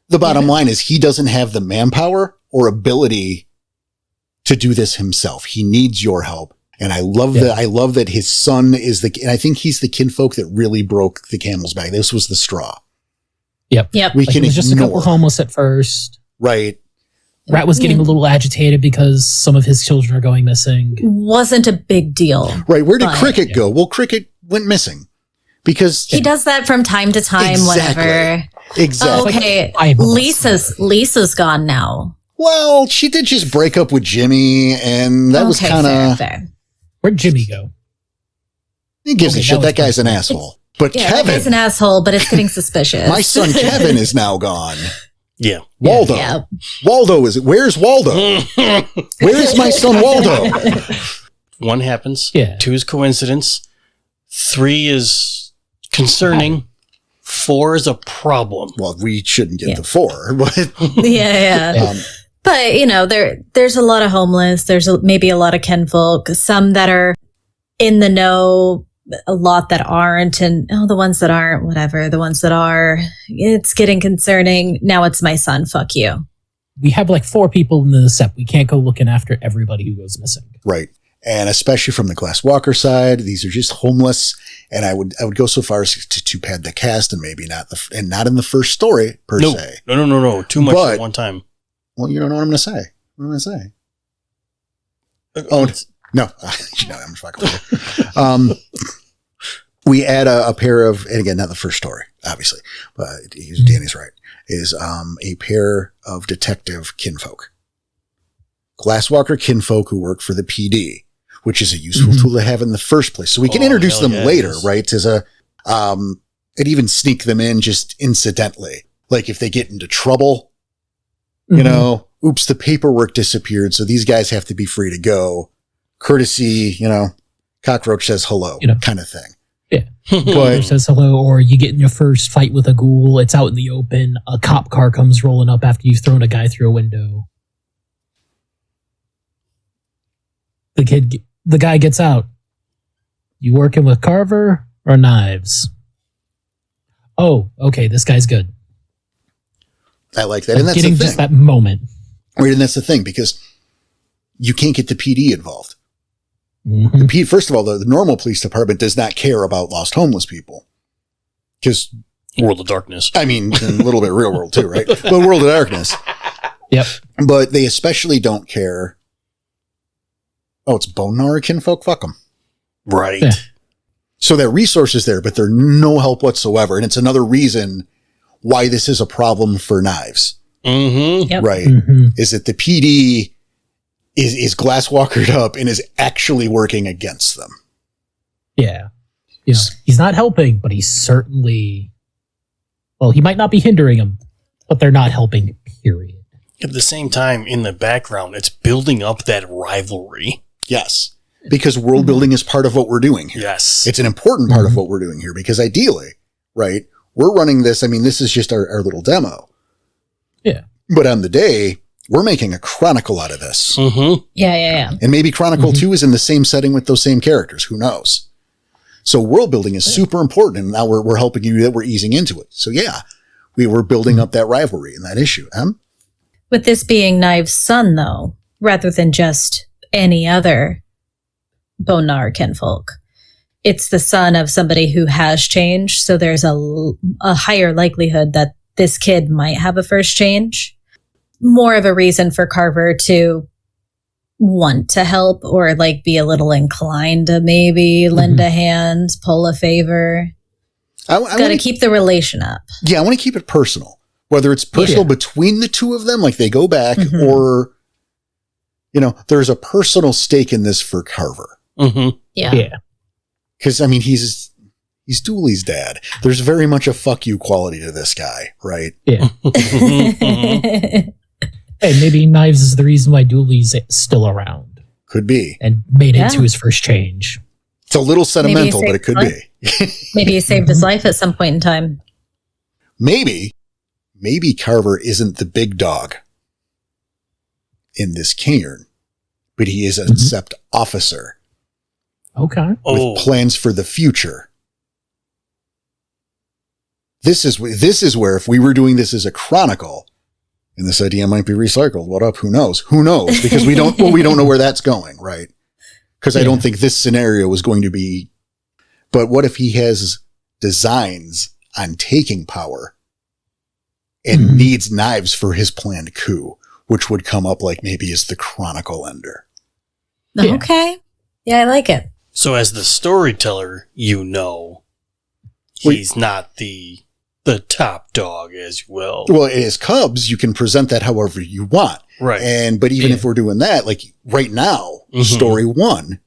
The bottom line is he doesn't have the manpower or ability to do this himself. He needs your help. And I love that. I love that his son is and I think he's the kinfolk that really broke the camel's back. This was the straw. Yep. We can it was just a couple homeless at first. Right. Rat was getting a little agitated because some of his children are going missing. Wasn't a big deal. Right. Where did Cricket go? Well, Cricket went missing because he does that from time to time. Whenever. Exactly. Okay. Lisa's gone now. Well, she did just break up with Jimmy, and that was kind of. Where'd Jimmy go? He gives a shit. That guy's an asshole. But Kevin, that guy's an asshole, but it's getting suspicious. My son Kevin is now gone. Yeah. Waldo. Yeah. Waldo where's Waldo? Where is my son Waldo? 1 happens. Yeah. 2 is coincidence. 3 is concerning. 4 is a problem. Well, we shouldn't get to 4, but yeah. But there's a lot of homeless. There's maybe a lot of kinfolk. Some that are in the know. A lot that aren't, and the ones that aren't, whatever. The ones that are, it's getting concerning. Now it's my son. Fuck you. We have 4 people in the set. We can't go looking after everybody who goes missing. Right. And especially from the Glasswalker side, these are just homeless. And I would go so far as to pad the cast and maybe not in the first story per se. No. Too much at one time. Well, you don't know what I'm going to say. What am I going to say? No, I'm just fucking with you. we add a pair of, and again, not the first story, obviously, but Danny's right, is a pair of detective kinfolk. Glasswalker kinfolk who work for the PD, which is a useful tool to have in the first place. So we can introduce them later, right? As a, and even sneak them in just incidentally. Like if they get into trouble, you know, oops, the paperwork disappeared. So these guys have to be free to go. Courtesy, you know, cockroach says hello, you know, kind of thing. Yeah. But says hello, or you get in your first fight with a ghoul. It's out in the open. A cop car comes rolling up after you've thrown a guy through a window. The guy gets out. You working with Carver or Knives? Oh, okay. This guy's good. I like that. And that's getting the thing. Just that moment. Right. And that's the thing, because you can't get the PD involved. First of all, the normal police department does not care about lost homeless people. Because World of Darkness. I mean, a little bit real world too, right? But World of Darkness. Yep. But they especially don't care. Oh, it's bone gnawing kinfolk? Fuck them. Right. Yeah. So that resource is there, but they're no help whatsoever. And it's another reason why this is a problem for Knives. Yep. Right. Is that the PD is glasswalkered up and is actually working against them. Yeah. You know, he's not helping, but he's certainly, well, he might not be hindering them, but they're not helping, period. At the same time, in the background, it's building up that rivalry. Yes. Because world building is part of what we're doing here. Yes. It's an important part of what we're doing here, because ideally, right, we're running this. I mean, this is just our little demo. Yeah. But on the day, we're making a chronicle out of this. Yeah. And maybe Chronicle 2 is in the same setting with those same characters. Who knows? So world building is super important. And now we're helping you that we're easing into it. So yeah, we were building up that rivalry and that issue. With this being Knives' son, though, rather than just any other Bonar kinfolk, it's the son of somebody who has changed. So there's a higher likelihood that this kid might have a first change. More of a reason for Carver to want to help, or like be a little inclined to maybe lend a hand, pull a favor. I got to keep the relation up. Yeah, I want to keep it personal. Whether it's personal between the two of them, like they go back, or, you know, there's a personal stake in this for Carver. Yeah. Because, I mean, he's Dooley's dad. There's very much a fuck you quality to this guy, right? Yeah. Hey, maybe Knives is the reason why Dooley's still around. Could be. And made it to his first change. It's a little sentimental, but it could be. Maybe he saved his life at some point in time. Maybe Carver isn't the big dog in this cairn, but he is a Sept officer. Okay. With plans for the future. This is where, if we were doing this as a chronicle, and this idea might be recycled, what up? Who knows? Because we don't know where that's going, right? Because I don't think this scenario is going to be, but what if he has designs on taking power and needs Knives for his planned coup, which would come up like maybe as the chronicle ender. Okay. Yeah, I like it. So as the storyteller, you know, he's not the top dog, as you will. Well, as Cubs, you can present that however you want. Right. But even if we're doing that, like right now, story 1,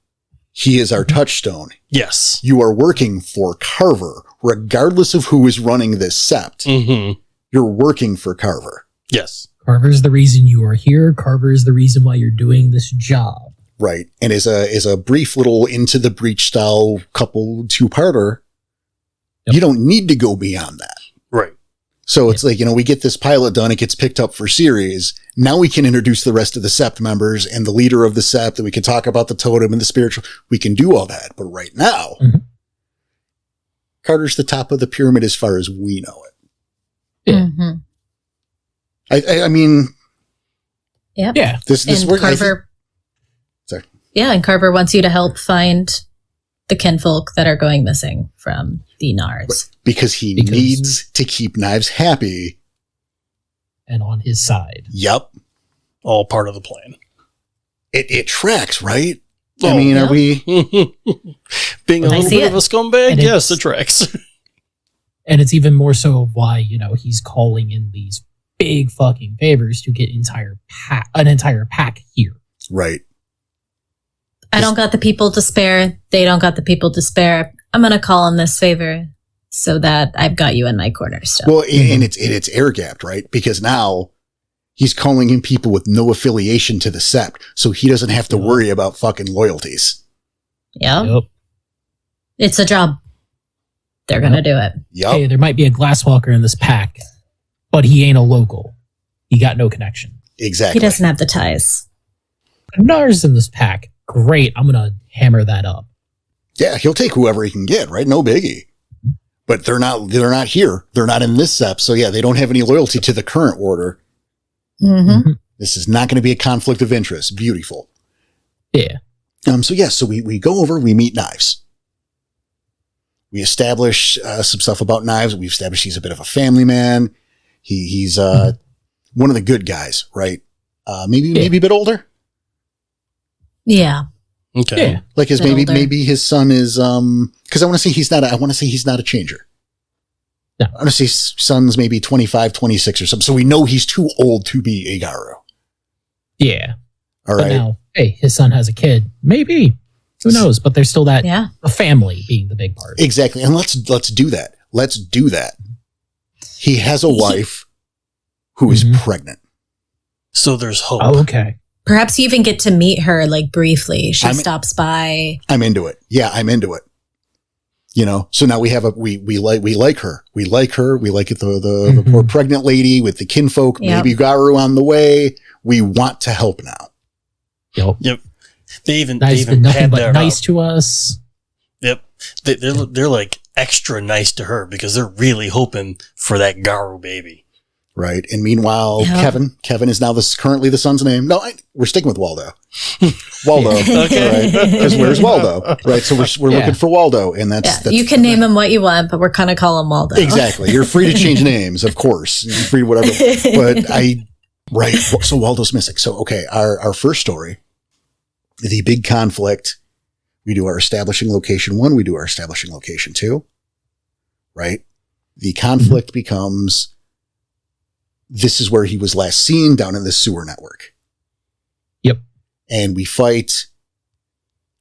he is our touchstone. Yes. You are working for Carver, regardless of who is running this sept. You're working for Carver. Yes. Carver's the reason you are here. Carver is the reason why you're doing this job. Right. And as a brief little Into the Breach style couple 2-parter, you don't need to go beyond that. Right. So it's like, you know, we get this pilot done, it gets picked up for series. Now we can introduce the rest of the Sept members and the leader of the Sept, and we can talk about the totem and the spiritual. We can do all that. But right now, Carter's the top of the pyramid as far as we know it. I mean, this works. Carver. Sorry. Yeah, and Carver wants you to help find the kinfolk that are going missing from the Nards. Because he needs to keep Knives happy. And on his side. Yep. All part of the plan. It tracks, right? I mean, are we... Being a I little see bit it. of a scumbag, And yes, it's- it tracks. And it's even more so of why, he's calling in these big fucking favors to get an entire pack here. Right. I don't got the people to spare. They don't got the people to spare. I'm going to call in this favor so that I've got you in my corner still. Well, and it's air gapped, right? Because now he's calling in people with no affiliation to the sept, so he doesn't have to worry about fucking loyalties. Yeah. Yep. It's a job. They're going to do it. Yep. Hey, there might be a glasswalker in this pack, but he ain't a local. He got no connection. Exactly. He doesn't have the ties. Nars in this pack. Great. I'm gonna hammer that up. Yeah, he'll take whoever he can get, right? No biggie. But they're not here. They're not in this sept, so yeah, they don't have any loyalty to the current order. Mm-hmm. This is not going to be a conflict of interest. Beautiful. Yeah. So we go over, we meet Knives. We establish some stuff about Knives. We establish he's a bit of a family man. He's one of the good guys, right? Maybe a bit older. Yeah. Okay. Yeah. Like Bit older. maybe his son is because I want to say he's not a changer. No. I want to say his son's maybe 25, 26 or something. So we know he's too old to be a Garu. Yeah. All But right. now, hey, his son has a kid. Maybe. Who knows? But there's still that Yeah. the family being the big part. Exactly. And let's do that. Let's do that. He has a wife who is pregnant. So there's hope. Oh, okay. Perhaps you even get to meet her like briefly. She stops by. I'm into it. Yeah, I'm into it. So now we have we like her. We like her. We like it, the poor pregnant lady with the kinfolk, Yep. maybe Garu on the way. We want to help now. Yep. They even Nice, been nothing pad but that nice up. to us. Yep. They're like extra nice to her because they're really hoping for that Garu baby. Right. And meanwhile, Yeah. Kevin is now currently the son's name. No, we're sticking with Waldo. Waldo. Okay. Right. Because where's Waldo? Right. So we're looking for Waldo. And that's You can name him what you want, but we're going to call him Waldo. exactly. You're free to change names, of course. You're free to whatever. But so Waldo's missing. So, okay. Our first story, the big conflict, we do our establishing location 1. We do our establishing location 2. Right. The conflict becomes, this is where he was last seen, down in the sewer network. Yep. And we fight.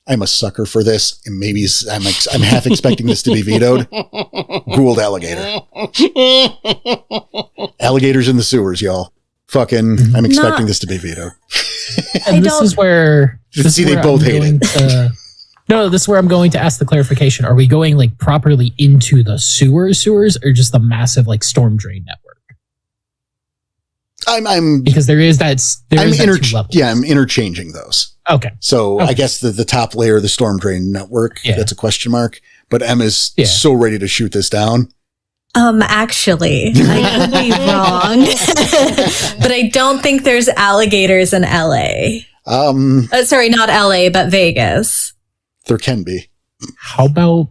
I'm a sucker for this, and maybe I'm half expecting this to be vetoed. Gould alligator. Alligators in the sewers, y'all. Fucking, I'm expecting this to be vetoed. And this is where See, they both hate it. No, this is where I'm going to ask the clarification. Are we going like properly into the sewers, or just the massive like storm drain network? I'm Because there is that. I'm Two levels. yeah, I'm interchanging those. Okay. So Okay. I guess the top layer of the storm drain network, Yeah. that's a question mark. But Emma's Yeah. so ready to shoot this down. Actually, I could be wrong, but I don't think there's alligators in LA. Sorry, not LA, but Vegas. There can be. How about,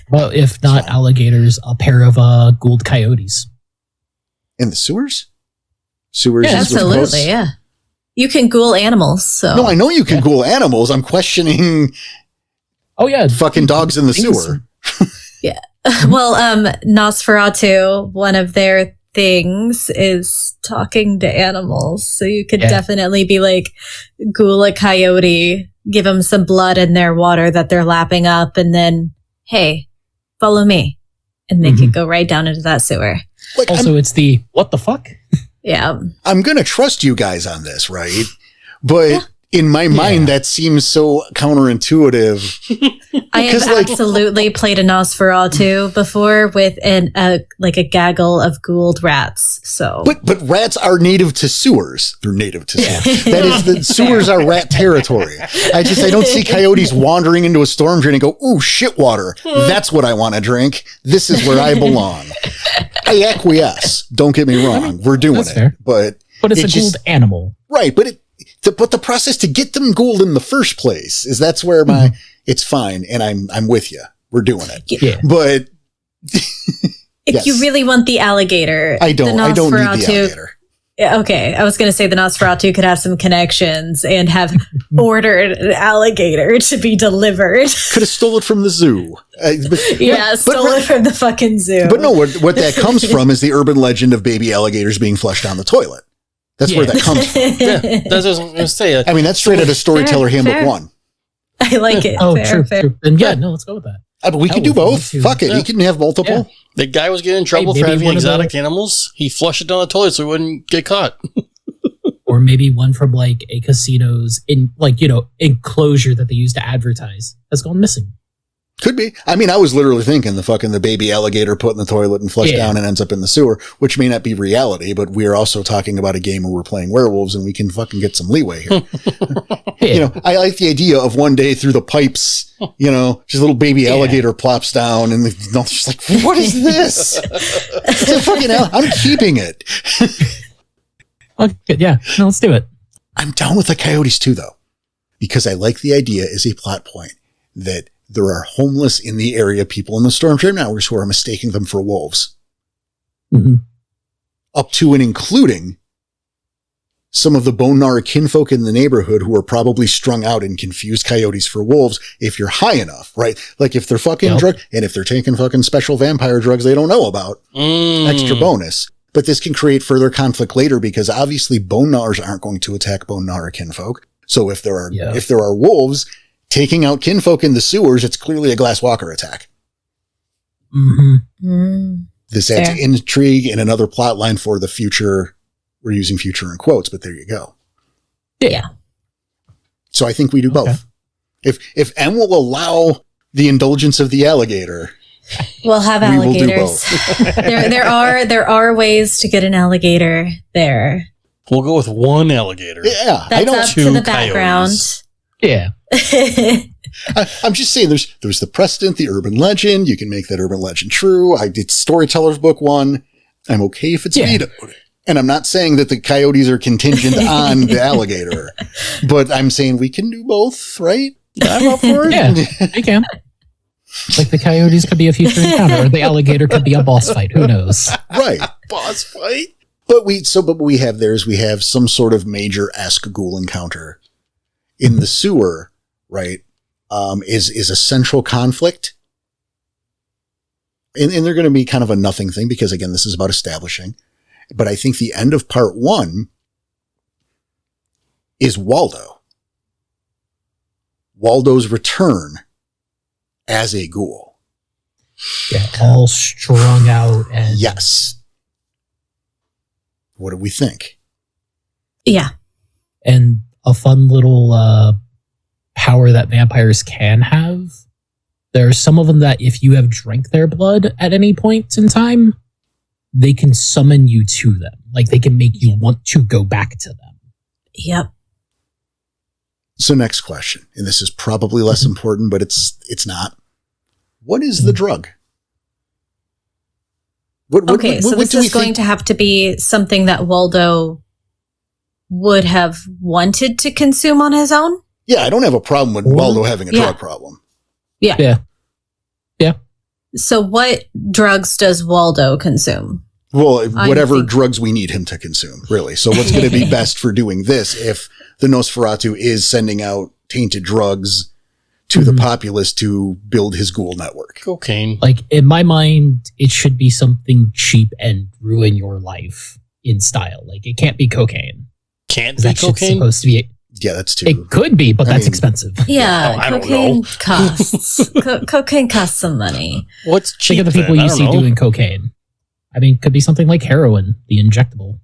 well, if not alligators, a pair of Gould coyotes? In the sewers? Sewers Yeah, is with Absolutely, boats? yeah. You can ghoul animals, so. No, I know you can ghoul animals. I'm questioning Oh yeah, fucking dogs in the Things- sewer. Well, Nosferatu, one of their things is talking to animals. So you could Yeah. definitely be like, ghoul a coyote, give them some blood in their water that they're lapping up, and then, hey, follow me. And they could go right down into that sewer. Like, also it's the what the fuck? Yeah. I'm going to trust you guys on this, right? But in my mind, that seems so counterintuitive. I have Because, like- absolutely played a Nosferatu before with a gaggle of ghouled rats. So But rats are native to sewers. They're native to sewers. That is, the sewers are rat territory. I don't see coyotes wandering into a storm drain and go, ooh, shit water. That's what I want to drink. This is where I belong. I acquiesce. Don't get me wrong. We're doing That's it. fair. But But it's it a just- Gould animal. right. But the process to get them Gould in the first place that's where it's fine. And I'm with you. We're doing it. Yeah. But if yes. you really want the alligator, I don't the need the Nosferatu alligator. okay, I was going to say the Nosferatu could have some connections and have ordered an alligator to be delivered. Could have stole it from the zoo. Stole it from the fucking zoo. But no, what that comes from is the urban legend of baby alligators being flushed down the toilet. That's where that comes from. Yeah, that's what I was going to say. I mean, that's straight out of Storyteller Handbook 1. I like it. Oh, true. Then let's go with that. But we could do both. Fuck it. You can have multiple. Yeah. The guy was getting in trouble for having exotic animals. He flushed it down the toilet so he wouldn't get caught. Or maybe one from like a casino's enclosure that they use to advertise has gone missing. Could be. I mean, I was literally thinking the baby alligator put in the toilet and flushed down and ends up in the sewer, which may not be reality, but we are also talking about a game where we're playing werewolves and we can fucking get some leeway here. I like the idea of one day through the pipes, just a little baby alligator plops down and it's just like, what is this? It's a fucking I'm keeping it. Okay, yeah. No, let's do it. I'm down with the coyotes too, though, because I like the idea as a plot point that there are homeless in the area people in the Storm Trade Networks who are mistaking them for wolves. Mm-hmm. Up to and including some of the Bone Gnara kinfolk in the neighborhood who are probably strung out and confused coyotes for wolves if you're high enough, right? Like if they're fucking drug and if they're taking fucking special vampire drugs they don't know about, extra bonus. But this can create further conflict later because obviously Bone Gnars aren't going to attack Bone Gnara kinfolk. So if there are wolves taking out kinfolk in the sewers, it's clearly a Glass Walker attack. Mm-hmm. This adds intrigue and another plot line for the future. We're using future in quotes, but there you go. Yeah. So I think we do both. If M will allow the indulgence of the alligator, we'll have alligators. there are ways to get an alligator there. We'll go with one alligator. Yeah, that's up to the background. Yeah. I'm just saying there's the precedent, the urban legend. You can make that urban legend true. I did Storyteller's Book 1. I'm okay if it's vetoed. And I'm not saying that the coyotes are contingent on the alligator, but I'm saying we can do both, right? I'm up for it. Yeah, you can. Like the coyotes could be a future encounter, or the alligator could be a boss fight. Who knows? Right. Boss fight. But we have some sort of major-esque ghoul encounter in the sewer, right? Is a central conflict. And they're going to be kind of a nothing thing because again, this is about establishing. But I think the end of part 1 is Waldo. Waldo's return as a ghoul. Yeah, all strung out and yes. What do we think? Yeah. And a fun little power that vampires can have. There are some of them that if you have drank their blood at any point in time, they can summon you to them. Like they can make you want to go back to them. Yep. So next question, and this is probably less important, but it's not. What is the drug? So this is going to have to be something that Waldo would have wanted to consume on his own? Yeah, I don't have a problem with Waldo having a drug problem. Yeah. So what drugs does Waldo consume? Well, whatever drugs we need him to consume, really. So what's going to be best for doing this if the Nosferatu is sending out tainted drugs to the populace to build his ghoul network? Cocaine. Like, in my mind, it should be something cheap and ruin your life in style. Like, it can't be cocaine. Can't be cocaine? Supposed to be... Yeah, that's too... It could be, but that's expensive. Yeah, I don't cocaine know. costs. Cocaine costs some money. What's cheap? Think of the people you see doing cocaine. I mean, could be something like heroin, the injectable.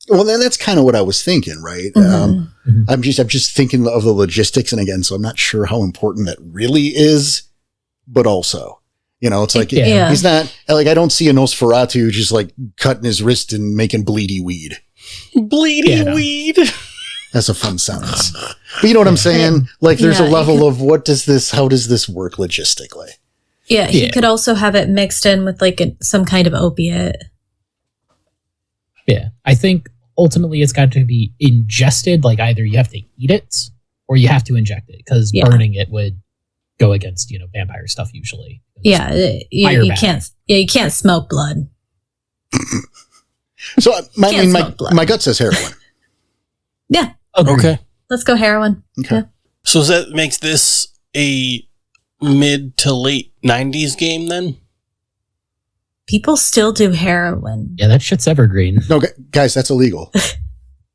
Well, then that's kind of what I was thinking, right? I'm just thinking of the logistics, and again, so I'm not sure how important that really is, but also, it's like he's not like I don't see a Nosferatu just like cutting his wrist and making bleedy weed. Bleedy weed. That's a fun sentence. But you know what I'm saying? Like, there's a level of how does this work logistically? Yeah, he could also have it mixed in with like some kind of opiate. Yeah, I think ultimately it's got to be ingested. Like either you have to eat it or you have to inject it because burning it would go against vampire stuff usually. You can't smoke blood. So Can't smoke blood. my gut says heroin. Yeah. Okay. Let's go heroin. Okay. Yeah. So that makes this a mid to late 90s game then? People still do heroin. Yeah, that shit's evergreen. No, guys, that's illegal.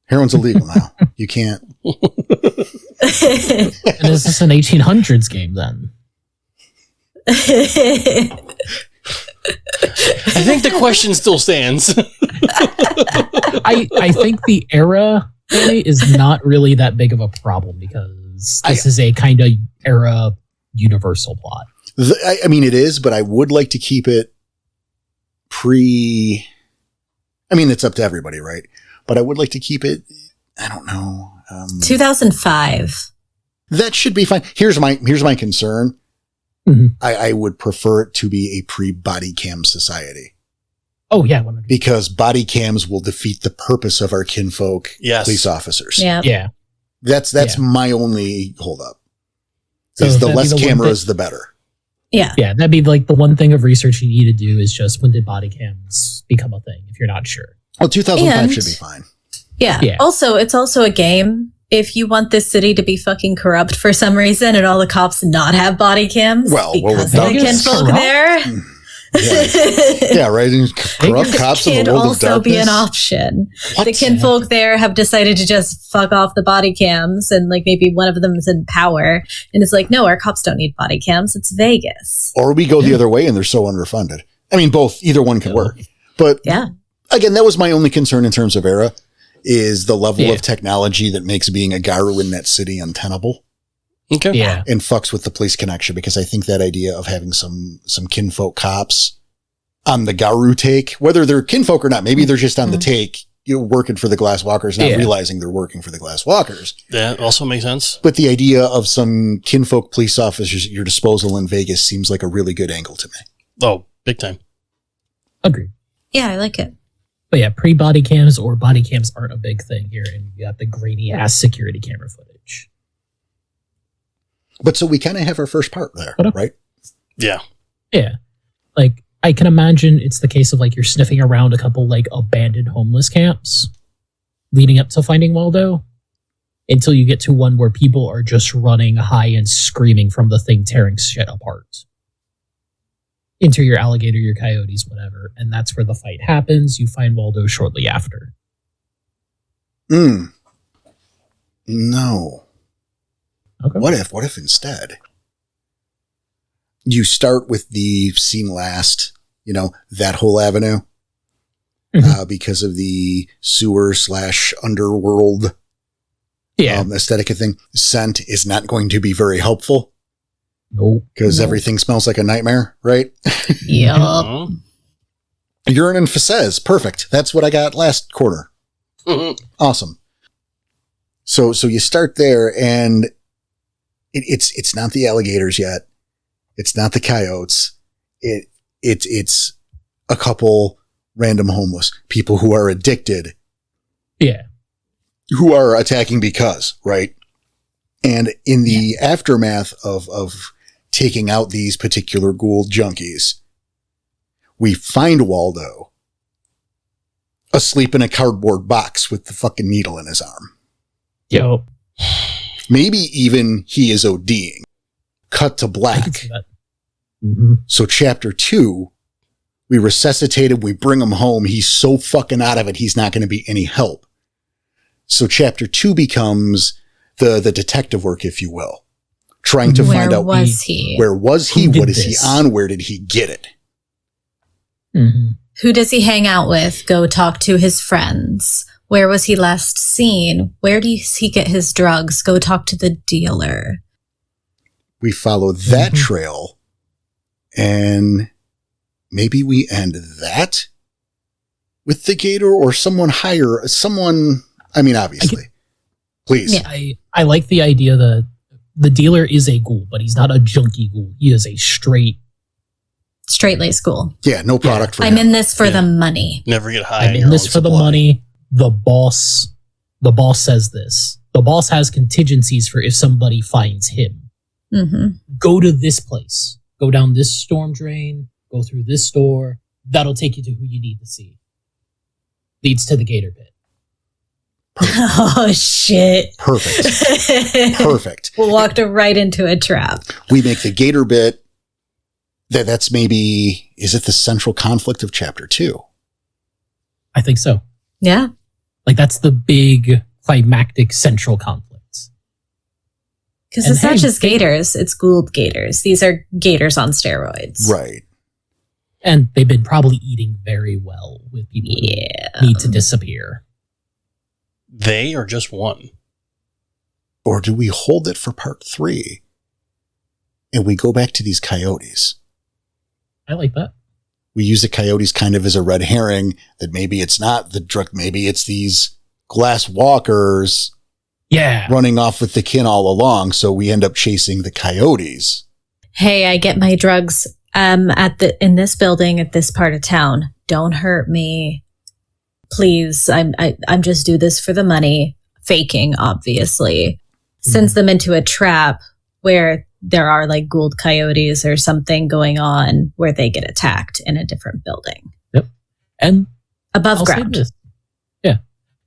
Heroin's illegal now. You can't. And is this an 1800s game then? I think the question still stands. I think the era really is not really that big of a problem because this is a kind of era universal plot. I mean, it is, but I would like to keep it it's up to everybody, right? But I would like to keep it, I don't know. 2005. That should be fine. Here's my concern. Mm-hmm. I would prefer it to be a pre-body cam society. Oh, yeah. 100%. Because body cams will defeat the purpose of our kinfolk police officers. Yeah. Yeah. That's my only holdup. So Is the that'd be less the one cameras, thing- the better. Yeah. Yeah, that'd be like the one thing of research you need to do is just when did body cams become a thing if you're not sure. Well, 2005 And- should be fine. Yeah. Yeah. Also, it's also a game. If you want this city to be fucking corrupt for some reason and all the cops not have body cams because of the kinfolk there, Yeah, right. And corrupt cops in could the world of also darkness. be an option. What? The kinfolk there have decided to just fuck off the body cams, and like maybe one of them is in power, and it's like, no, our cops don't need body cams. It's Vegas. Or we go the other way and they're so underfunded. I mean, either one could work. But Yeah. again, that was my only concern in terms of era, is the level of technology that makes being a Garu in that city untenable Okay. Yeah. and fucks with the police connection, because I think that idea of having some kinfolk cops on the Garu take, whether they're kinfolk or not, maybe they're just on the take, working for the Glass Walkers, not realizing they're working for the Glass Walkers. That also makes sense. But the idea of some kinfolk police officers at your disposal in Vegas seems like a really good angle to me. Oh, big time. Agreed. Yeah, I like it. But yeah, pre-body cams or body cams aren't a big thing here, and you got the grainy ass security camera footage. But so we kind of have our first part there, right? Yeah. Yeah. Like, I can imagine it's the case of like you're sniffing around a couple like abandoned homeless camps leading up to finding Waldo until you get to one where people are just running high and screaming from the thing tearing shit apart. Into your alligator, your coyotes, whatever. And that's where the fight happens. You find Waldo shortly after. No. Okay. What if instead you start with the scene last, that whole avenue, because of the sewer / underworld aesthetic of thing. Scent is not going to be very helpful. Nope. Because everything smells like a nightmare, right? Yup. Urine and feces. Perfect. That's what I got last quarter. Awesome. So you start there, and it's not the alligators yet. It's not the coyotes. It's a couple random homeless people who are addicted. Yeah. Who are attacking because, right? And in the aftermath of taking out these particular ghoul junkies, we find Waldo asleep in a cardboard box with the fucking needle in his arm. Yo. Maybe even he is ODing. Cut to black. So chapter 2, we resuscitate him, we bring him home. He's so fucking out of it, he's not going to be any help. So chapter 2 becomes the detective work, if you will. Trying to find out where was he? What is he on? Where did he get it? Who does he hang out with? Go talk to his friends. Where was he last seen? Where does he get his drugs? Go talk to the dealer. We follow that trail, and maybe we end that with the gator or someone higher. I mean, obviously. Please. Yeah. I like the idea that the dealer is a ghoul, but he's not a junkie ghoul. He is a straight lace ghoul. Yeah, no product for I'm him. in this for the money. Never get high. I'm in this for the money. The boss says this. The boss has contingencies for if somebody finds him. Go to this place. Go down this storm drain. Go through this door. That'll take you to who you need to see. leads to the gator pit. Oh, shit. Perfect. We walked right into a trap. We make the gator bit. That's maybe, is it the central conflict of chapter 2? I think so. Yeah. Like, that's the big climactic central conflict. Because it's not just gators, it's Gould gators. These are gators on steroids. Right. And they've been probably eating very well with people who need to disappear. They are just one. Or do we hold it for part 3 and we go back to these coyotes? I like that. We use the coyotes kind of as a red herring that maybe it's not the drug, maybe it's these glass walkers running off with the kin all along. So we end up chasing the coyotes. Hey, I get my drugs in this building at this part of town. Don't hurt me. Please. I'm just do this for the money. Faking, obviously. Sends them into a trap where there are like Gould coyotes or something going on where they get attacked in a different building. Yep. And above ground. Yeah.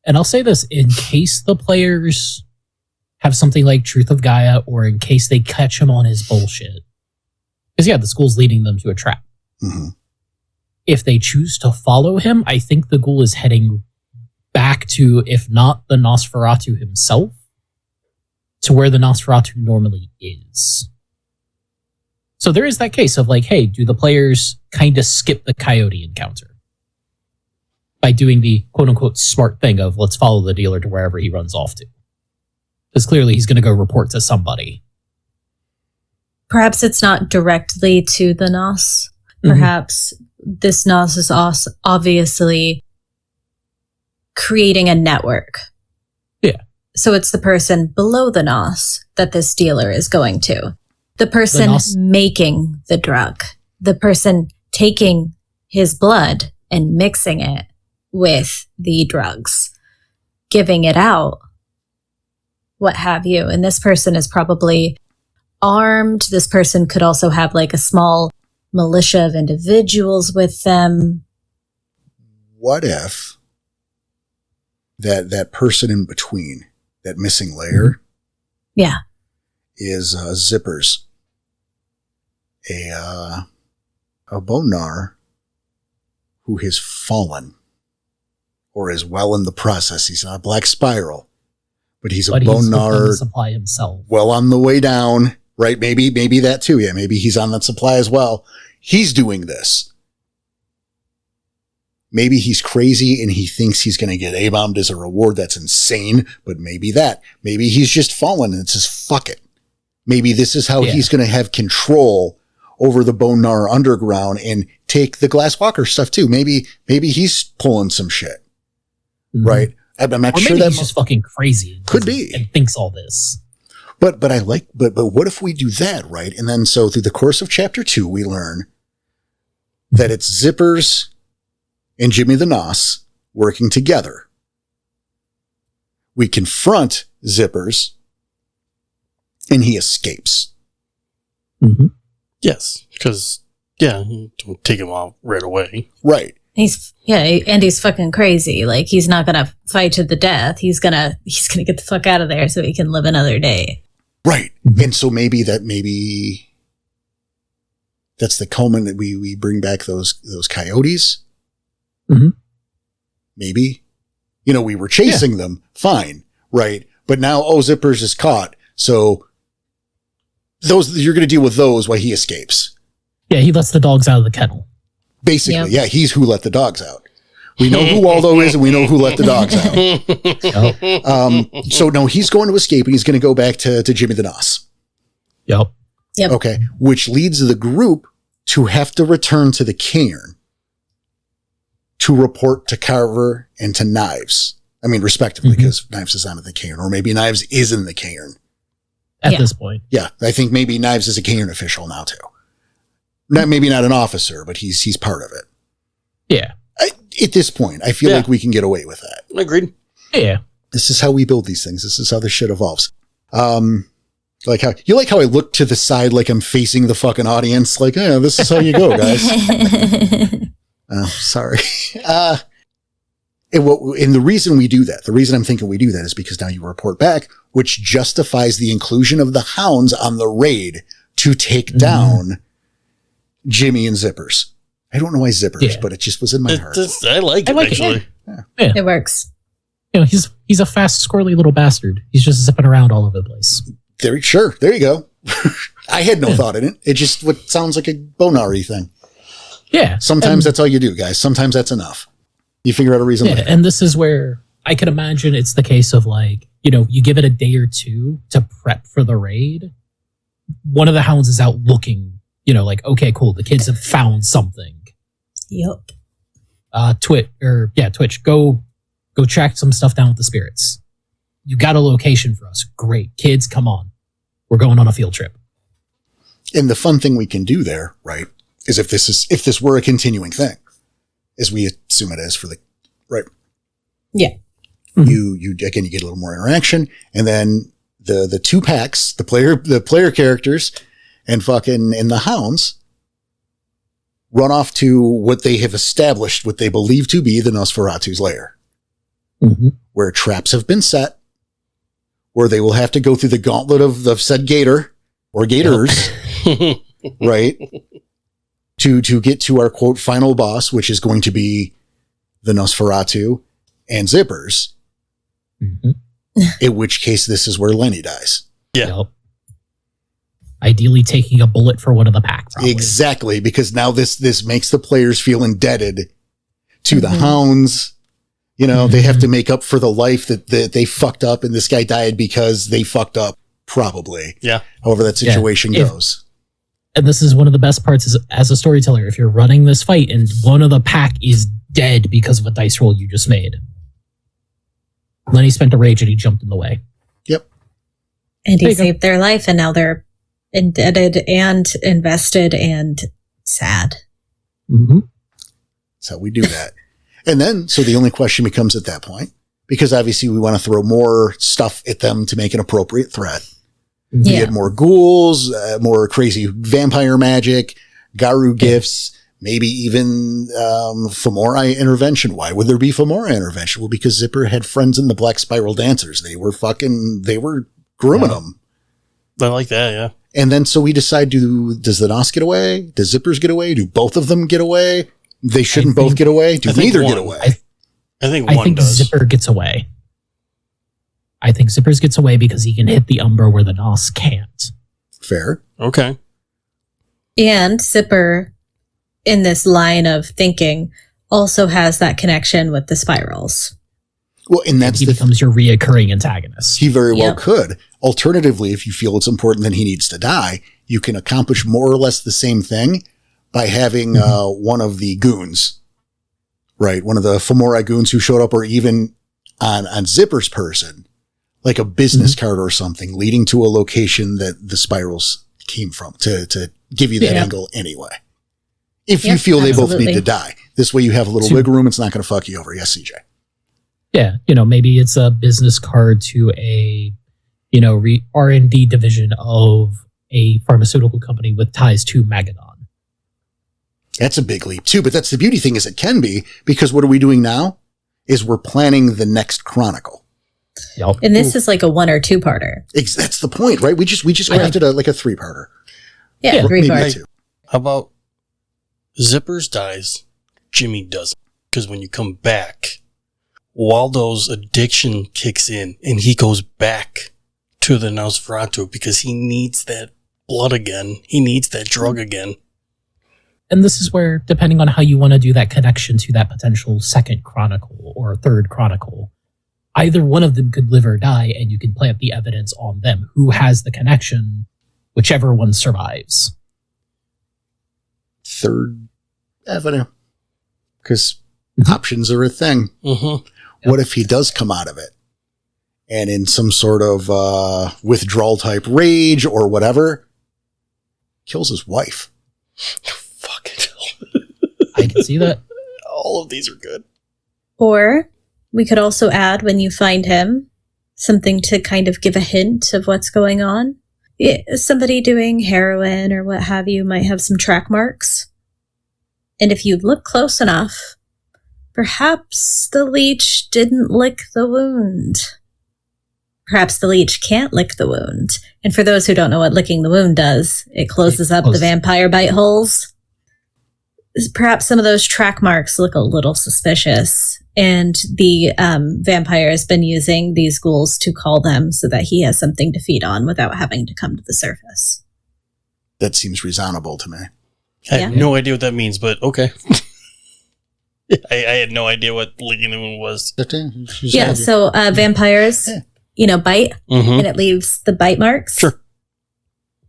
And I'll say this in case the players have something like Truth of Gaia or in case they catch him on his bullshit. Because the school's leading them to a trap. Mm-hmm. If they choose to follow him, I think the ghoul is heading back to, if not the Nosferatu himself, to where the Nosferatu normally is. So there is that case of like, hey, do the players kind of skip the coyote encounter by doing the quote-unquote smart thing of let's follow the dealer to wherever he runs off to? Because clearly he's going to go report to somebody. Perhaps it's not directly to the Nos. Perhaps this Nos is obviously creating a network. Yeah. So it's the person below the Nos that this dealer is going to. The person making the drug. The person taking his blood and mixing it with the drugs. Giving it out. What have you. And this person is probably armed. This person could also have like a small militia of individuals with them. What if that person in between, that missing layer, is Zippers, a Bonar who has fallen or is well in the process. He's not a black spiral, but he's a Bonar supply himself. Well on the way down. Right, maybe that too. Yeah, maybe he's on that supply as well. He's doing this. Maybe he's crazy and he thinks he's going to get A-bombed as a reward. That's insane, but maybe that. Maybe he's just fallen and it's just fuck it. Maybe this is how he's going to have control over the Bonar underground and take the Glasswalker stuff too. Maybe he's pulling some shit, right? I'm not sure that he's just fucking crazy. Could be and thinks all this. But what if we do that, right? And then so through the course of chapter 2, we learn that it's Zippers and Jimmy the Nos working together. We confront Zippers and he escapes. Mm-hmm. Yes, because don't take him out right away. Right. He's fucking crazy. Like he's not gonna fight to the death. He's gonna get the fuck out of there so he can live another day. Right. And so maybe that's the culminant that we bring back those coyotes. Mm-hmm. Maybe. We were chasing them. Fine. Right. But now, Zippers is caught. So those, you're going to deal with those while he escapes. Yeah, he lets the dogs out of the kennel. Basically, he's who let the dogs out. We know who Waldo is and we know who let the dogs out. So no, he's going to escape and he's going to go back to Jimmy the Nos. Yep. Okay. Which leads the group to have to return to the cairn to report to Carver and to Knives. I mean, respectively, because Knives is on the cairn, or maybe Knives is in the cairn. At this point. Yeah. I think maybe Knives is a cairn official now too. Maybe not an officer, but he's part of it. Yeah. At this point, I feel like we can get away with that. Agreed. Yeah. This is how we build these things. This is how this shit evolves. Like how I look to the side like I'm facing the fucking audience. Like, this is how you go, guys. Oh, sorry. And the reason we do that, the reason I'm thinking we do that is because now you report back, which justifies the inclusion of the Hounds on the raid to take down Jimmy and Zippers. I don't know why Zippers, but it just was in my heart. I like it, actually. Yeah. It works. He's a fast, squirrely little bastard. He's just zipping around all over the place. There you go. I had no thought in it. It just sounds like a Bonari thing. Yeah. Sometimes that's all you do, guys. Sometimes that's enough. You figure out a reason later. And this is where I can imagine it's the case of you give it a day or two to prep for the raid. One of the Hounds is out looking, okay, cool. The kids have found something. Yep. Twitch, go track some stuff down with the spirits. You got a location for us. Great. Kids, come on. We're going on a field trip. And the fun thing we can do there, right, is if this were a continuing thing, as we assume it is right. Yeah. You get a little more interaction, and then the two packs, the player characters and the Hounds run off to what they have established, what they believe to be the Nosferatu's lair, where traps have been set, where they will have to go through the gauntlet of the said gator or gators, right, to get to our quote final boss, which is going to be the Nosferatu and Zippers. In which case, this is where Lenny dies. Yeah. Yep. Ideally taking a bullet for one of the pack. Probably. Exactly, because now this makes the players feel indebted to the Hounds. They have to make up for the life that they fucked up, and this guy died because they fucked up, probably. Yeah. However that situation goes. And this is one of the best parts as a storyteller. If you're running this fight and one of the pack is dead because of a dice roll you just made, Lenny spent a rage and he jumped in the way. Yep. And he saved their life, and now they're indebted and invested and sad. That's how we do that. And then, so the only question becomes at that point, because obviously we want to throw more stuff at them to make an appropriate threat. We had more ghouls, more crazy vampire magic, Garu gifts, maybe even Fomori intervention. Why would there be Fomori intervention? Well, because Zipper had friends in the Black Spiral Dancers. They were grooming them. I like that, yeah. And then so we decide, does the Nos get away? Does Zippers get away? Do both of them get away? They shouldn't both get away? Do neither get away? I think one does. Zipper gets away. I think Zippers gets away because he can hit the Umbra where the Nos can't. Fair. Okay. And Zipper, in this line of thinking, also has that connection with the spirals. Well, and he becomes your reoccurring antagonist. He very well could. Alternatively, if you feel it's important that he needs to die, you can accomplish more or less the same thing by having one of the goons, right? One of the Fomori goons who showed up, or even on Zipper's person, like a business card or something, leading to a location that the spirals came from to give you that angle anyway. If you feel they both need to die. This way you have a little wiggle room. It's not going to fuck you over. Yes, CJ. Yeah. Maybe it's a business card to a, R&D division of a pharmaceutical company with ties to Magadon. That's a big leap too, but that's the beauty thing is it can be, because what are we doing now is we're planning the next Chronicle. Yep. And this is like a 1 or 2-parter. That's the point, right? We just crafted a 3-parter. Yeah, 3-part. Two. How about Zippers dies, Jimmy doesn't? Because when you come back, Waldo's addiction kicks in and he goes back to the Nosferatu because he needs that blood again. He needs that drug again. And this is where, depending on how you want to do that connection to that potential second Chronicle or third Chronicle, either one of them could live or die, and you can plant the evidence on them. Who has the connection? Whichever one survives. Third Avenue. Because options are a thing. What if he does come out of it? And in some sort of withdrawal type rage or whatever, kills his wife. Fuck it. I can see that. All of these are good. Or we could also add, when you find him, something to kind of give a hint of what's going on. Somebody doing heroin or what have you might have some track marks. And if you look close enough, Perhaps the leech didn't lick the wound. Perhaps the leech can't lick the wound. And for those who don't know what licking the wound does, it closes up the vampire bite holes. Perhaps some of those track marks look a little suspicious. And the vampire has been using these ghouls to call them so that he has something to feed on without having to come to the surface. That seems reasonable to me. I have no idea what that means, but okay. I had no idea what licking the wound was. Yeah, so vampires, bite, and it leaves the bite marks. Sure.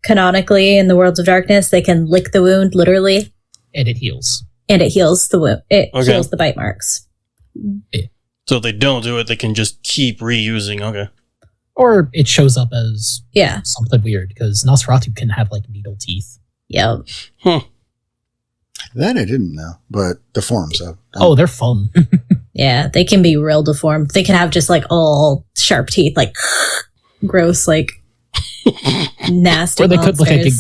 Canonically, in the worlds of darkness, they can lick the wound, literally. And it heals. And it heals the wound. It heals the bite marks. Yeah. So if they don't do it, they can just keep reusing. Okay. Or it shows up as something weird, because Nosferatu can have, like, needle teeth. Yep. Huh. That I didn't know, but the forms. Oh, they're fun. Yeah, they can be real deformed. They can have just like all sharp teeth, like gross, like nasty. Or they monsters. could look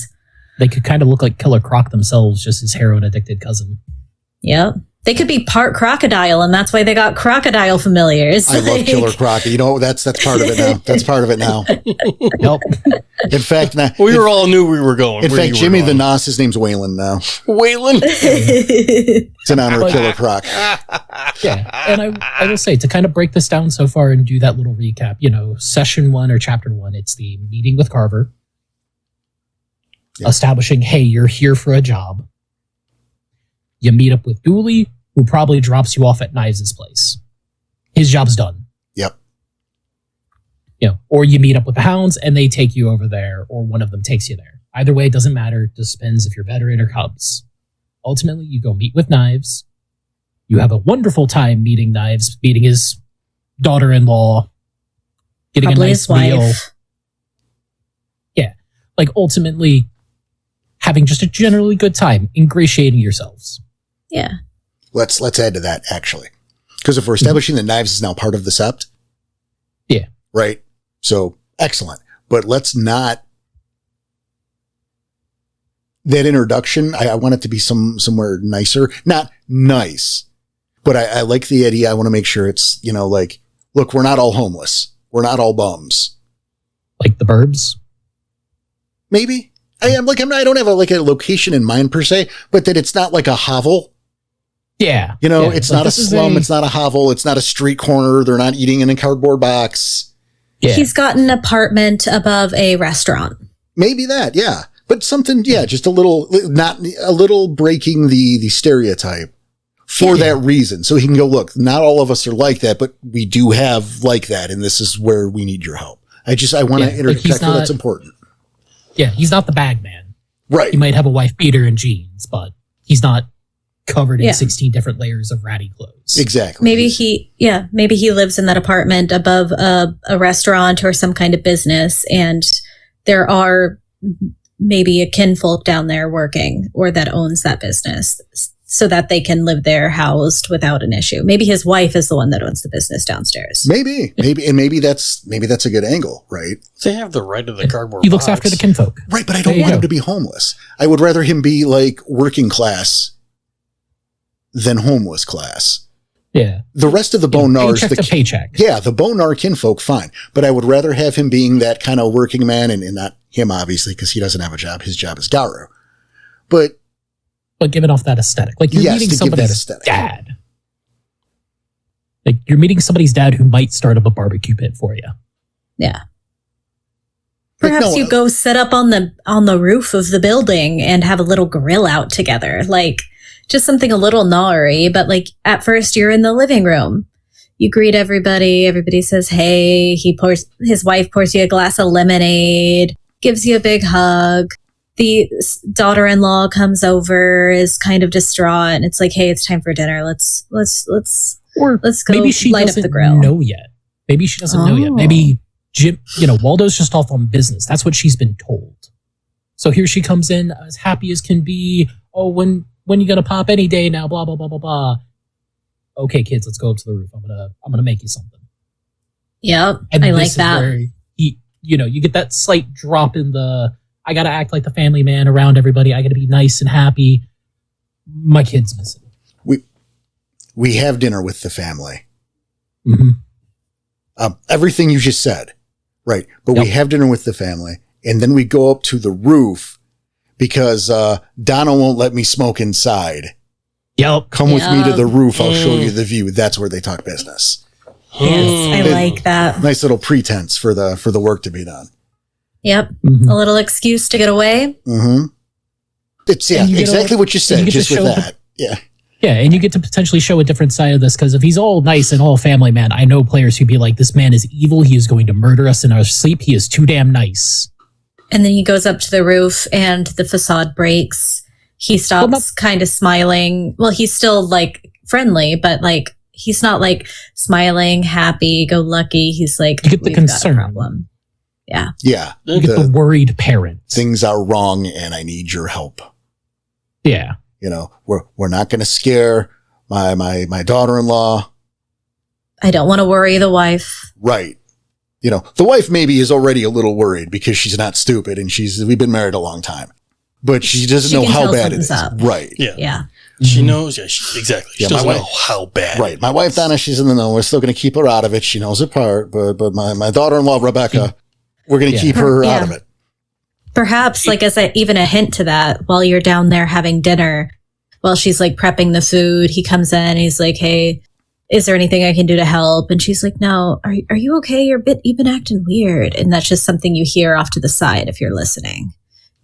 they could kind of look like Killer Croc themselves, just his heroin addicted cousin. Yep. They could be part crocodile, and that's why they got crocodile familiars. I love Killer Croc. That's part of it now. That's part of it now. Nope. In fact, we all knew we were going. In fact, Jimmy the Nos, his name's Waylon now. Waylon? It's in honor of Killer Croc. Yeah, and I will say, to kind of break this down so far and do that little recap, session 1 or chapter 1, it's the meeting with Carver. Yeah. Establishing, hey, you're here for a job. You meet up with Dooley, who probably drops you off at Knives' place. His job's done. Yep. Or you meet up with the Hounds and they take you over there, or one of them takes you there. Either way, it doesn't matter. It just depends if you're veteran or Cubs. Ultimately, you go meet with Knives. You have a wonderful time meeting Knives, meeting his daughter-in-law, getting probably a nice his wife. meal. Yeah. Like, ultimately, having just a generally good time, ingratiating yourselves. Yeah. Let's add to that, actually. Because if we're establishing that Knives is now part of the Sept. Yeah. Right? So, excellent. But let's not... That introduction, I want it to be somewhere nicer. Not nice. But I like the idea. I want to make sure it's, look, we're not all homeless. We're not all bums. Like the Burbs? Maybe. I don't have a location in mind per se, but that it's not like a hovel. Yeah. It's not a slum. It's not a hovel. It's not a street corner. They're not eating in a cardboard box. Yeah. He's got an apartment above a restaurant. Maybe that. Yeah. But something, just a little breaking the stereotype for that reason. So he can go, look, not all of us are like that, but we do have like that. And this is where we need your help. I want to interject where that's important. Yeah, he's not the bag man. Right. He might have a wife beater and jeans, but he's not covered in 16 different layers of ratty clothes. Exactly. Maybe he lives in that apartment above a restaurant or some kind of business, and there are maybe a kinfolk down there working or that owns that business so that they can live there housed without an issue. Maybe his wife is the one that owns the business downstairs. Maybe that's a good angle, right? They have the right of the cardboard. He looks after the kinfolk. Right, but I don't want him to be homeless. I would rather him be like working class than homeless class. Yeah. The rest of the Bonars, paycheck to paycheck. Yeah, the Bonar kinfolk, fine. But I would rather have him being that kind of working man, and not him, obviously, because he doesn't have a job. His job is Garu. But giving off that aesthetic. Like, you're meeting somebody's dad. Like, you're meeting somebody's dad who might start up a barbecue pit for you. Yeah. Perhaps you go sit up on the roof of the building and have a little grill out together. Like, just something a little gnarly, but like at first you're in the living room. You greet everybody. Everybody says, hey, his wife pours you a glass of lemonade, gives you a big hug. The daughter-in-law comes over, is kind of distraught, and it's like, hey, it's time for dinner. Let's go maybe she light up the grill. Know yet. Maybe she doesn't know yet. Maybe Jim, Waldo's just off on business. That's what she's been told. So here she comes in as happy as can be. Oh, when you gonna pop any day now? Blah blah blah blah blah. Okay, kids, let's go up to the roof. I'm gonna make you something. Yep, and I like that. Where you get that slight drop in the. I gotta act like the family man around everybody. I gotta be nice and happy. My kid's missing. we have dinner with the family. Mm-hmm. Everything you just said, right? But we have dinner with the family, and then we go up to the roof because Donna won't let me smoke inside. Yep. Come with me to the roof. I'll show you the view. That's where they talk business. Yes, I like that. Nice little pretense for the work to be done. Yep. Mm-hmm. A little excuse to get away. Mm-hmm. It's exactly what you said, just with that. Yeah, and you get to potentially show a different side of this, because if he's all nice and all family man, I know players who'd be like, this man is evil, he is going to murder us in our sleep, he is too damn nice. And then he goes up to the roof and the facade breaks. He stops kind of smiling. Well, he's still like friendly, but like he's not like smiling, happy, go lucky. He's like, you get the concern. Got a problem. Yeah. Yeah. You get the worried parent. Things are wrong and I need your help. Yeah. You know, we're not going to scare my daughter-in-law. I don't want to worry the wife. Right. You know, the wife maybe is already a little worried because she's not stupid and we've been married a long time, but she doesn't know how bad it is. Up. Right. Yeah. She knows. Yeah, exactly. She doesn't know how bad. Right. My wife, Donna, she's in the know. We're still going to keep her out of it. She knows her part, but my daughter-in-law, Rebecca, we're going to keep her out of it. Perhaps like as even a hint to that, while you're down there having dinner, while she's like prepping the food, he comes in, he's like, hey, is there anything I can do to help? And she's like, no, are you okay? You've been acting weird. And that's just something you hear off to the side if you're listening.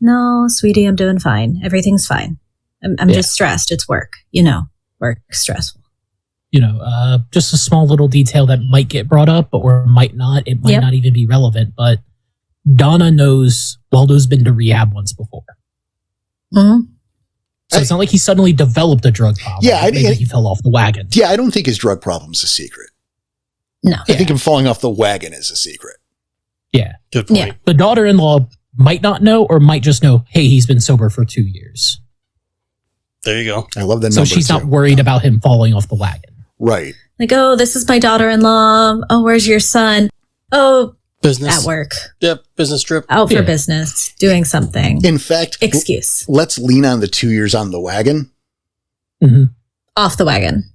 No, sweetie, I'm doing fine. Everything's fine. I'm just stressed. It's work. You know, work stressful. You know, just a small little detail that might get brought up or might not. It might not even be relevant, but Donna knows Waldo's been to rehab once before. Mm-hmm. So it's not like he suddenly developed a drug problem. Yeah, maybe he fell off the wagon. Yeah, I don't think his drug problem's a secret. No. I think him falling off the wagon is a secret. Yeah. Good point. Yeah. The daughter-in-law might not know or might just know, hey, he's been sober for 2 years. There you go. I love the So number. she's not worried about him falling off the wagon. Right. Like, oh, this is my daughter-in-law. Oh, where's your son? Oh, Business. at work. Yep. Business trip. Out for business. Doing something. In fact, Excuse. Let's lean on the 2 years on the wagon. Mm-hmm. Off the wagon.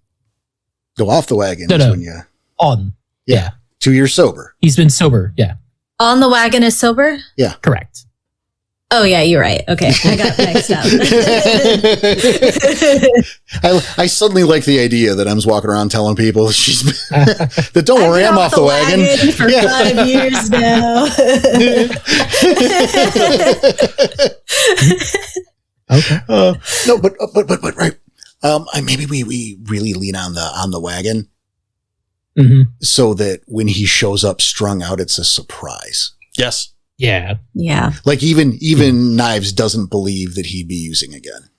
Go off the wagon No. when you... On. Yeah. 2 years sober. He's been sober. Yeah. On the wagon is sober? Yeah. Correct. Oh, yeah, you're right. Okay, I got mixed up. I suddenly like the idea that I'm walking around telling people that don't worry, I'm off the wagon. For 5 years now. Okay. No, but right. Maybe we really lean on the wagon so that when he shows up strung out, it's a surprise. Yes. Yeah. Yeah. Like even Knives doesn't believe that he'd be using again.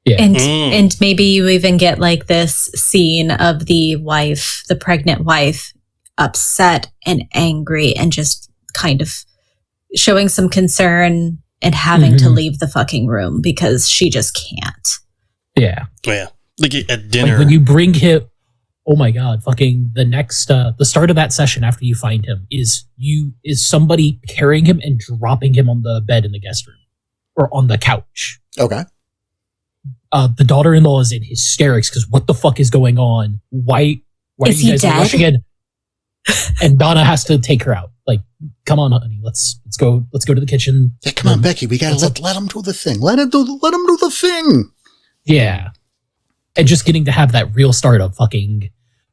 Yeah. And maybe you even get like this scene of the wife, the pregnant wife, upset and angry and just kind of showing some concern and having to leave the fucking room because she just can't. Yeah. Yeah. Like at dinner. Like when you bring him, oh my God, fucking the next, the start of that session after you find him is somebody carrying him and dropping him on the bed in the guest room or on the couch. Okay. The daughter-in-law is in hysterics because what the fuck is going on? Why are Is you he guys dead? rushing in? And Donna has to take her out. Like, come on, honey, let's go to the kitchen. Yeah, come on, Becky. We gotta let him do the thing. Let him do the thing. Yeah. And just getting to have that real start of fucking,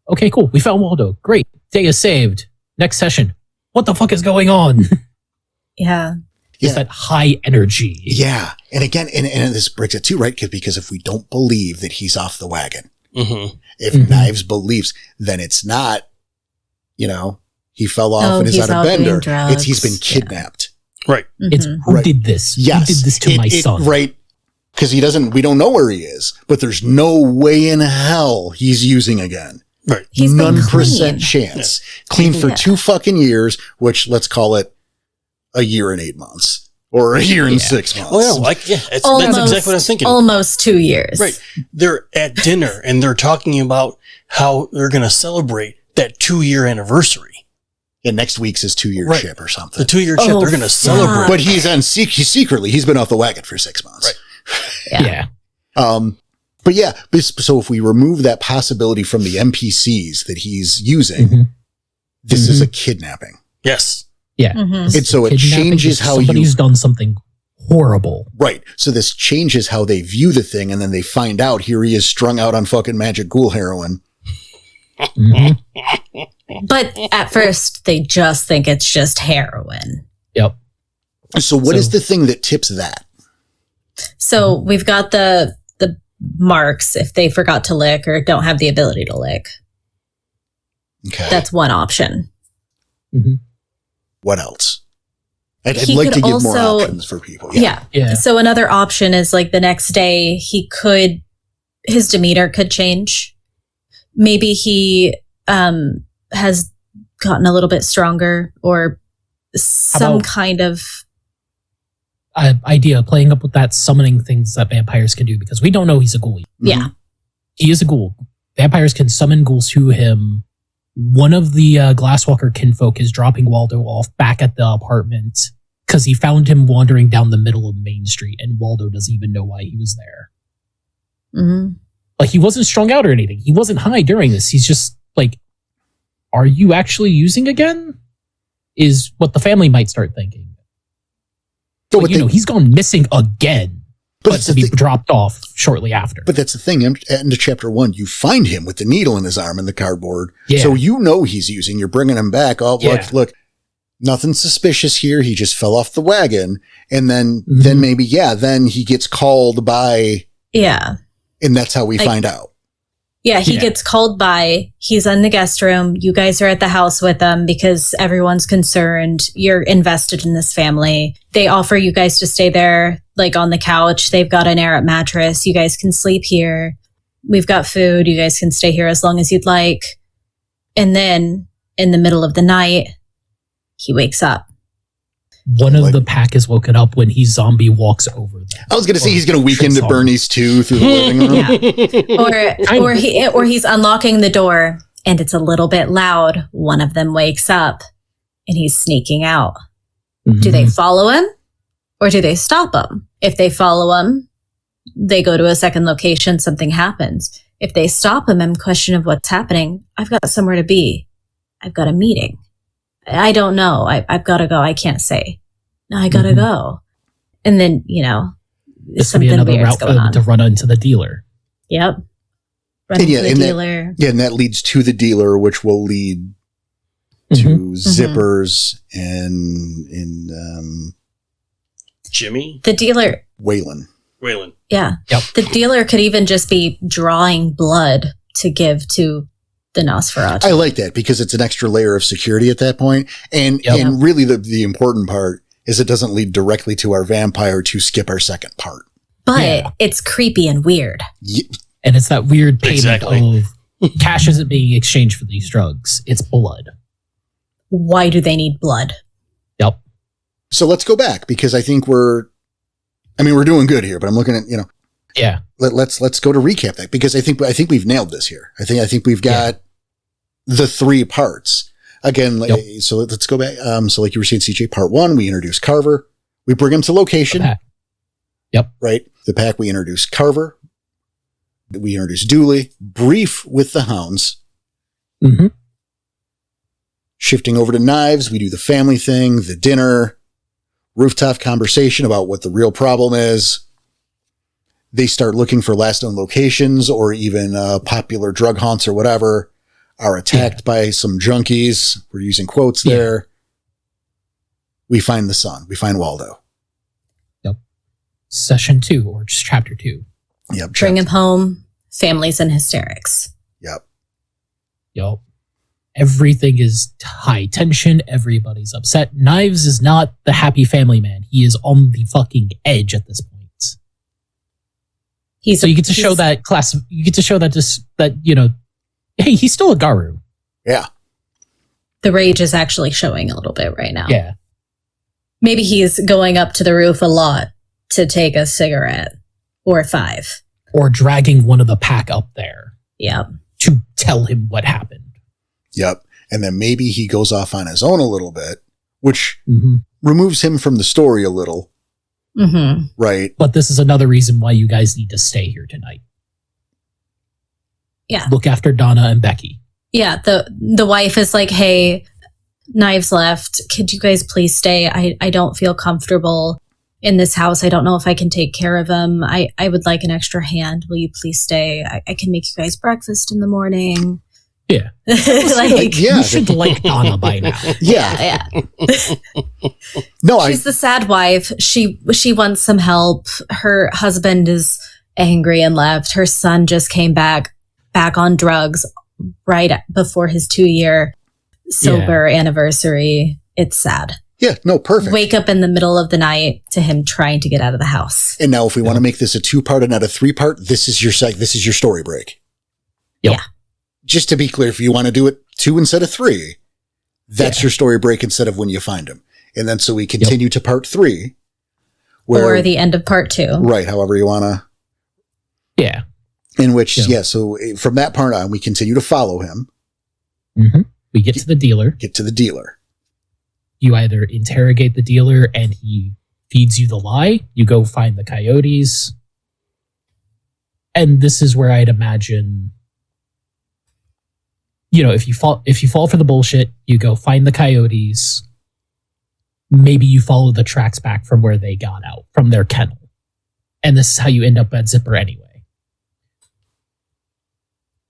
okay, cool. We found Waldo. Great. Day is saved. Next session. What the fuck is going on? Yeah. It's that high energy. Yeah. And again, and this breaks it too, right? Because if we don't believe that he's off the wagon, if Knives believes, then it's not, he fell off and is he's out of out doing bender. drugs. It's he's been kidnapped. Right. It's who did this? Yes. Who did this to my son? Right. Because we don't know where he is, but there's no way in hell he's using again. Right. He's been None percent clean. chance. Clean for 2 fucking years, which let's call it a year and 8 months or a year and 6 months. Well, that's exactly what I'm thinking. Almost 2 years. Right. They're at dinner and they're talking about how they're going to celebrate that 2-year anniversary. Yeah, next week's his 2-year Right. chip or something. The 2-year chip, they're going to celebrate. But he's secretly, he's been off the wagon for 6 months. Right. Yeah. But yeah, so if we remove that possibility from the NPCs that he's using, this is a kidnapping. Yes. Yeah. And so it changes how somebody's done something horrible. Right. So this changes how they view the thing, and then they find out here he is strung out on fucking magic ghoul heroin. But at first, they just think it's just heroin. Yep. So what is the thing that tips that? So we've got the marks if they forgot to lick or don't have the ability to lick. Okay. That's one option. What else? I'd like to give more options for people. Yeah. So another option is like the next day his demeanor could change. Maybe he has gotten a little bit stronger or some kind of idea playing up with that summoning things that vampires can do, because we don't know he's a ghoul. Yeah. He is a ghoul. Vampires can summon ghouls to him. One of the Glasswalker kinfolk is dropping Waldo off back at the apartment because he found him wandering down the middle of Main Street, and Waldo doesn't even know why he was there. Like, he wasn't strung out or anything. He wasn't high during this. He's just like, are you actually using again? Is what the family might start thinking. So but, he's gone missing again, but to be dropped off shortly after. But that's the thing. At the end of chapter 1, you find him with the needle in his arm in the cardboard. Yeah. So he's using. You're bringing him back. Oh, look, nothing suspicious here. He just fell off the wagon. And then maybe, then he gets called by. Yeah. And that's how we find out. Yeah, he gets called by, he's in the guest room. You guys are at the house with him because everyone's concerned. You're invested in this family. They offer you guys to stay there, like on the couch. They've got an air-up mattress. You guys can sleep here. We've got food. You guys can stay here as long as you'd like. And then in the middle of the night, he wakes up. One of the pack is woken up when he zombie walks over them. I was going to say he's going to weaken to Bernie's too through the living room. Or he's unlocking the door and it's a little bit loud. One of them wakes up and he's sneaking out. Do they follow him or do they stop him? If they follow him, they go to a second location, something happens. If they stop him and question of what's happening, I've got somewhere to be. I've got a meeting. I don't know. I've got to go. I can't say. No, I got to go. And then, this would be another route for them to run into the dealer. Yep. Run into the dealer. And that leads to the dealer, which will lead to Zippers and Jimmy? The dealer. Waylon. Yeah. Yep. The dealer could even just be drawing blood to give to the Nosferatu. I like that because it's an extra layer of security at that point. And really the important part is it doesn't lead directly to our vampire to skip our second part. But it's creepy and weird. Yeah. And it's that weird payment of cash isn't being exchanged for these drugs. It's blood. Why do they need blood? Yep. So let's go back because I think we're doing good here, but I'm looking at, Yeah. Let's go to recap that because I think we've nailed this here. I think we've got the 3 parts. Again, so let's go back. So like you were saying, CJ, part 1, we introduce Carver. We bring him to location. Yep. Right. The pack, we introduce Carver. We introduce Dooley. Brief with the Hounds. Shifting over to Knives, we do the family thing, the dinner, rooftop conversation about what the real problem is. They start looking for last known locations or even popular drug haunts or whatever, are attacked by some junkies. We're using quotes there. We find the son. We find Waldo. Yep. Session 2 or just chapter 2. Yep. Bring him home. Families in hysterics. Yep. Everything is high tension. Everybody's upset. Knives is not the happy family man. He is on the fucking edge at this point. So you get to show that class. You get to show that hey, he's still a Garu. Yeah. The rage is actually showing a little bit right now. Yeah. Maybe he's going up to the roof a lot to take a cigarette or 5. Or dragging one of the pack up there. Yep. To tell him what happened. Yep. And then maybe he goes off on his own a little bit, which removes him from the story a little. Right. But this is another reason why you guys need to stay here tonight. Yeah. look after Donna and Becky. Yeah, the wife is like, hey, Knives left. Could you guys please stay? I don't feel comfortable in this house. I don't know if I can take care of him. I would like an extra hand. Will you please stay? I can make you guys breakfast in the morning. Yeah. Like, Yeah. You should like Donna by now. Yeah. yeah. No, She's the sad wife. She wants some help. Her husband is angry and left. Her son just came back on drugs right before his 2-year sober anniversary. It's sad. Yeah, no, perfect. Wake up in the middle of the night to him trying to get out of the house. And now if we want to make this a 2-part and not a 3-part, this is your story break. Yep. Yeah. Just to be clear, if you want to do it 2 instead of 3, that's your story break instead of when you find him. And then so we continue to part 3. Or the end of part 2. Right, however you want to. Yeah. In which, so from that part on, we continue to follow him. Mm-hmm. We get to the dealer. Get to the dealer. You either interrogate the dealer and he feeds you the lie. You go find the coyotes. And this is where I'd imagine, if you fall for the bullshit, you go find the coyotes. Maybe you follow the tracks back from where they got out, from their kennel. And this is how you end up at Zipper anyway.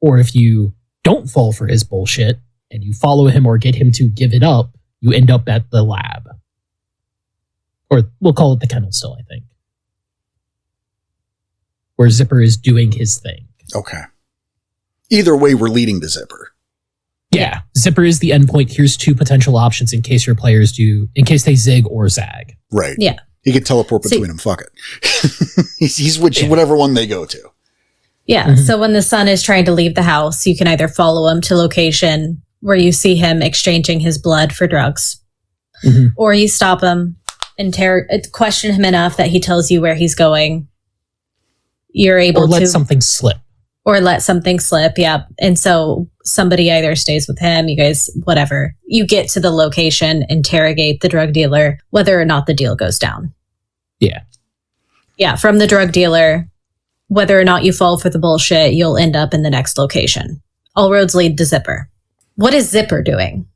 Or if you don't fall for his bullshit and you follow him or get him to give it up, you end up at the lab. Or we'll call it the kennel still, I think. Where Zipper is doing his thing. Okay. Either way, we're leading to Zipper. Yeah. Zipper is the endpoint. Here's 2 potential options in case your players in case they zig or zag. Right. Yeah. He can teleport between them. Fuck it. he's whatever one they go to. Yeah. Mm-hmm. So when the son is trying to leave the house, you can either follow him to location where you see him exchanging his blood for drugs, or you stop him, question him enough that he tells you where he's going. You're able to let something slip. Or let something slip, yeah. And so somebody either stays with him, you guys, whatever. You get to the location, interrogate the drug dealer, whether or not the deal goes down. Yeah. Yeah, from the drug dealer, whether or not you fall for the bullshit, you'll end up in the next location. All roads lead to Zipper. What is Zipper doing?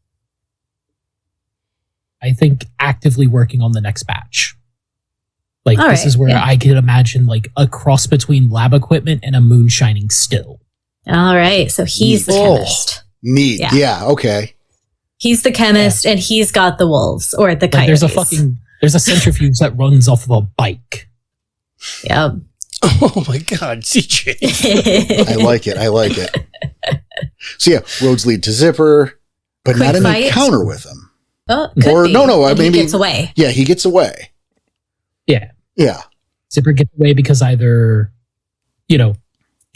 I think actively working on the next batch. Like, all this is where I could imagine like a cross between lab equipment and a moonshining still. All right. So he's the chemist. Neat. Yeah. Okay. He's the chemist and he's got the wolves or the coyotes. There's a centrifuge that runs off of a bike. Yep. Oh my God, CJ. I like it. So yeah, roads lead to Zipper, but Quick not an fight. encounter with him. Oh, he gets away. Yeah, he gets away. Yeah. Yeah. Zipper gets away because either, you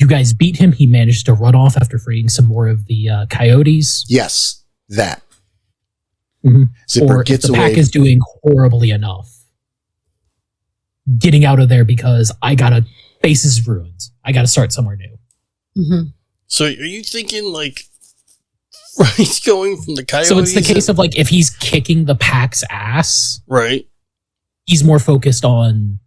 guys beat him. He managed to run off after freeing some more of the coyotes. Yes, that. Mm-hmm. Zipper or gets if the away. pack is doing horribly enough, getting out of there because base is ruined. I gotta start somewhere new. Mm-hmm. So are you thinking like he's going from the coyotes? So it's the case of like if he's kicking the pack's ass, right? He's more focused on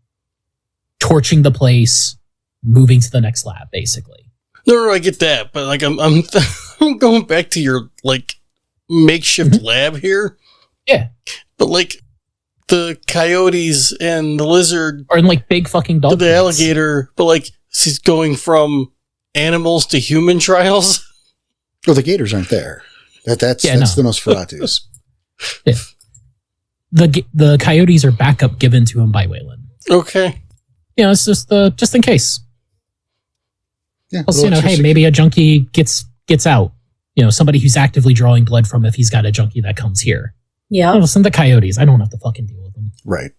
torching the place, moving to the next lab, basically. No, I get that, but like I'm going back to your like makeshift lab here. Yeah, but like the coyotes and the lizard are in like big fucking dog. The alligator, but like he's going from animals to human trials. Well, the gators aren't there. That's the Nosferatus. Yeah. The coyotes are backup given to him by Waylon. Okay. It's just in case. Yeah. Plus, hey, maybe a junkie gets out. Somebody who's actively drawing blood from if he's got a junkie that comes here. Yeah. Send the coyotes. I don't have to fucking deal with them. Right.